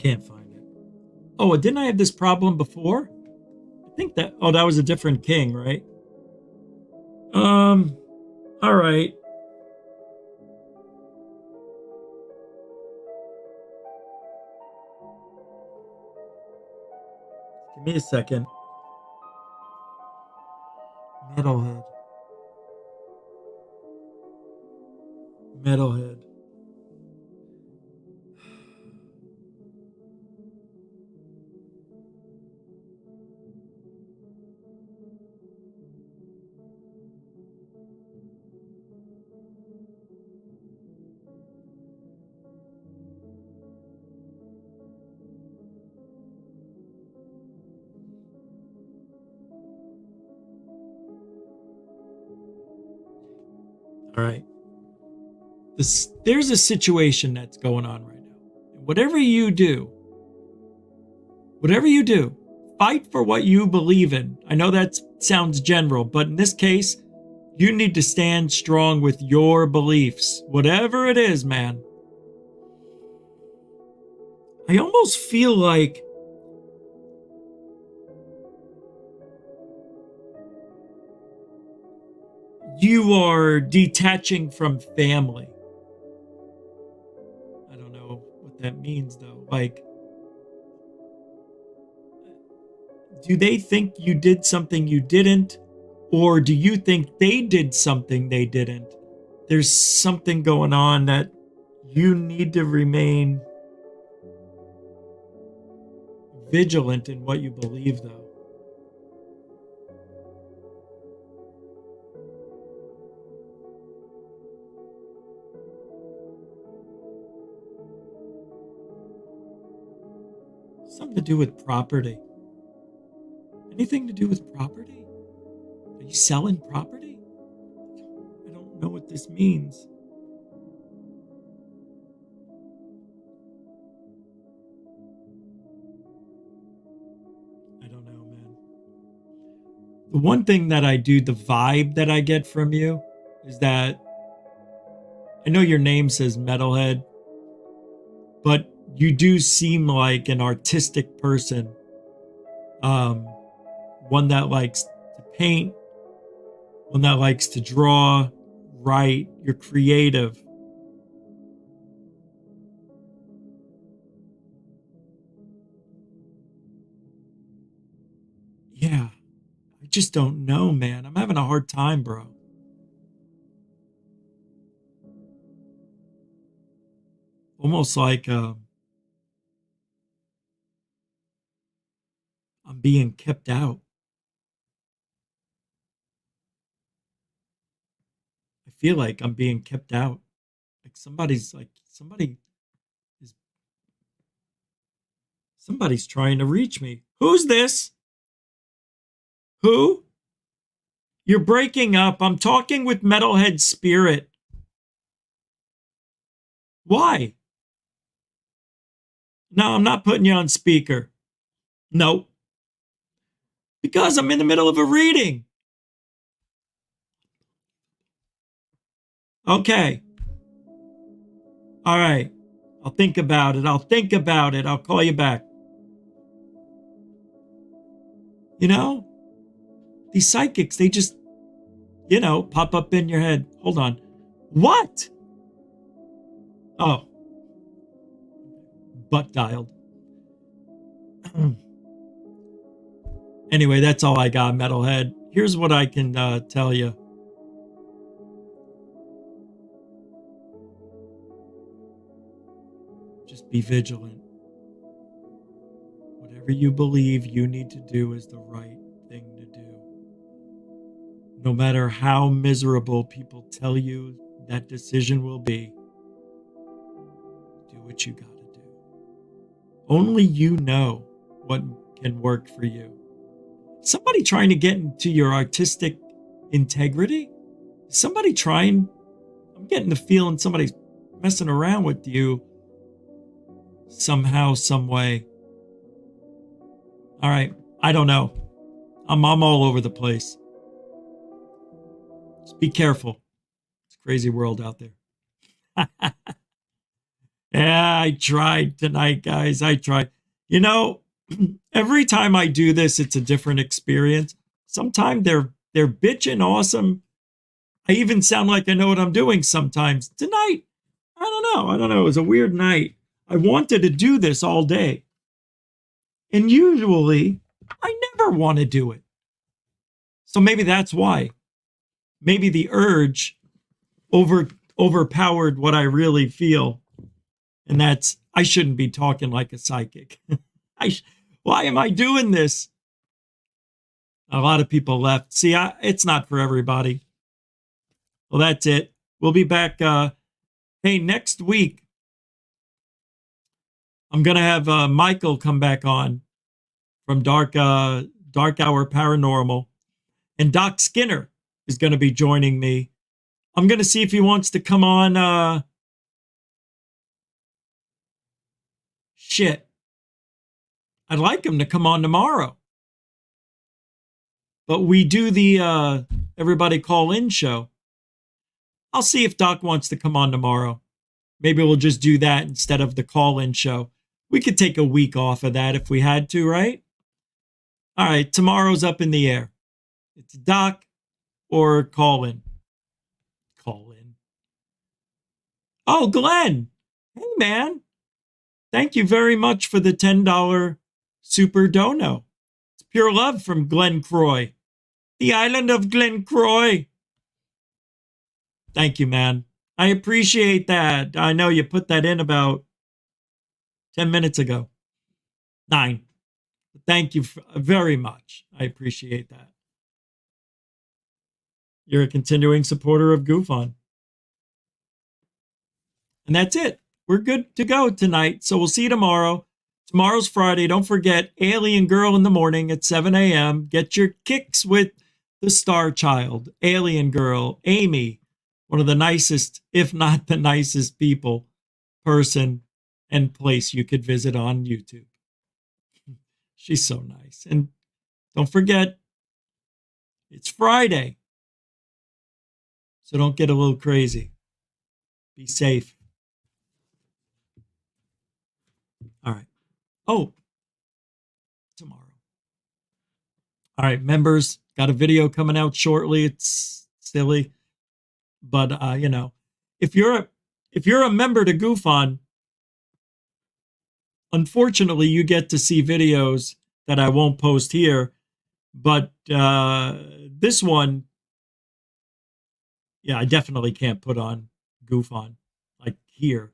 can't find it. Oh, didn't I have this problem before? I think that, oh, that was a different king, right? All right. Give me a second. Metalhead. Metalhead. All right. There's a situation that's going on right now. Whatever you do, fight for what you believe in. I know that sounds general, but in this case, you need to stand strong with your beliefs, whatever it is, man. I almost feel like you are detaching from family. I don't know what that means, though. Like, do they think you did something you didn't? Or do you think they did something they didn't? There's something going on that you need to remain vigilant in what you believe, though. Something to do with property. Anything to do with property? Are you selling property? I don't know what this means. I don't know, man. The one thing that I do, the vibe that I get from you is that I know your name says Metalhead, but you do seem like an artistic person. One that likes to paint, one that likes to draw, write. You're creative. Yeah, I just don't know, man. I'm having a hard time, bro. Almost like I'm being kept out. I feel like I'm being kept out. Like somebody's trying to reach me. Who's this? Who? You're breaking up. I'm talking with Metalhead Spirit. Why? No, I'm not putting you on speaker. No. Because I'm in the middle of a reading. Okay. All right. I'll think about it. I'll call you back. You know, these psychics, they just, pop up in your head. Hold on. What? Oh. Butt dialed. Anyway, that's all I got, Metalhead. Here's what I can tell you. Just be vigilant. Whatever you believe you need to do is the right thing to do. No matter how miserable people tell you that decision will be, do what you gotta do. Only you know what can work for you. Somebody trying to get into your artistic integrity? Somebody trying? I'm getting the feeling somebody's messing around with you somehow, some way. All right, I don't know. I'm all over the place. Just be careful. It's a crazy world out there. Yeah, I tried tonight, guys. I tried. You know, every time I do this, it's a different experience. Sometimes they're bitching awesome. I even sound like I know what I'm doing sometimes. Tonight, I don't know. It was a weird night. I wanted to do this all day. And usually, I never want to do it. So maybe that's why. Maybe the urge overpowered what I really feel. And that's, I shouldn't be talking like a psychic. Why am I doing this? A lot of people left. See, it's not for everybody. Well, that's it. We'll be back. Hey, next week, I'm going to have Michael come back on from Dark Hour Paranormal. And Doc Skinner is going to be joining me. I'm going to see if he wants to come on. Shit. I'd like him to come on tomorrow. But we do the Everybody Call In show. I'll see if Doc wants to come on tomorrow. Maybe we'll just do that instead of the call-in show. We could take a week off of that if we had to, right? All right, tomorrow's up in the air. It's Doc or call-in. Call-in. Oh, Glenn. Hey, man. Thank you very much for the $10 super dono. It's pure love from Glen Croy. The island of Glen Croy. Thank you, man. I appreciate that. I know you put that in about 10 minutes ago. 9. Thank you very much. I appreciate that. You're a continuing supporter of Goof On. And that's it. We're good to go tonight. So we'll see you tomorrow. Tomorrow's Friday. Don't forget, Alien Girl in the morning at 7 a.m. Get your kicks with the Star Child, Alien Girl, Amy, one of the nicest, if not the nicest person and place you could visit on YouTube. She's so nice. And don't forget, it's Friday. So don't get a little crazy. Be safe. All right. Oh, tomorrow. All right, members, got a video coming out shortly. It's silly. But, if you're a member to Goof On, unfortunately, you get to see videos that I won't post here. But this one, I definitely can't put on Goof On, like here.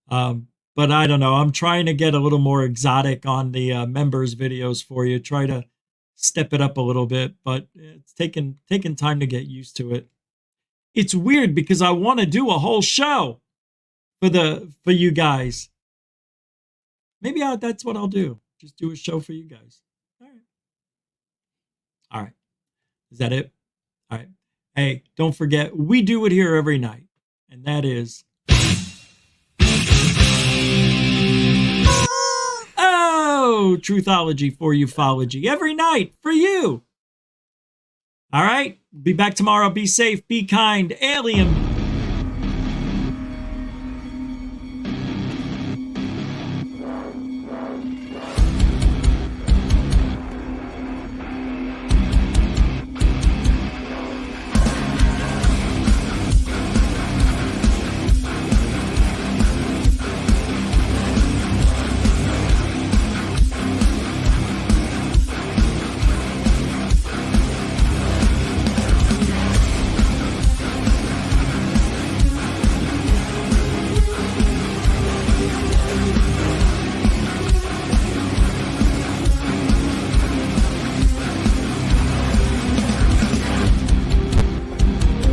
But I don't know. I'm trying to get a little more exotic on the members' videos for you. Try to step it up a little bit, but it's taken time to get used to it. It's weird because I want to do a whole show for you guys. Maybe that's what I'll do. Just do a show for you guys. All right. Is that it? All right. Hey, don't forget, we do it here every night. And that is... Truthology for ufology every night for you. All right. Be back tomorrow. Be safe. Be kind. Alien.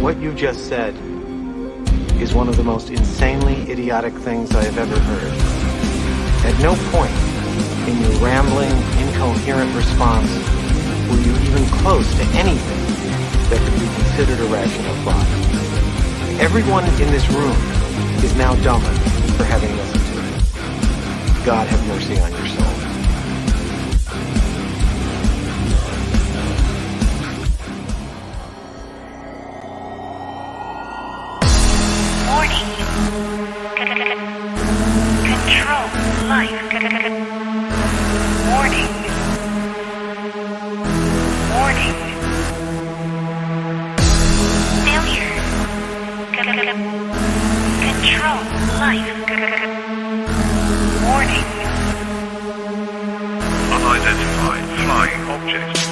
What you just said is one of the most insanely idiotic things I have ever heard. At no point in your rambling, incoherent response were you even close to anything that could be considered a rational thought. Everyone in this room is now dumber for having listened to it. God have mercy on your soul. Warning. objects.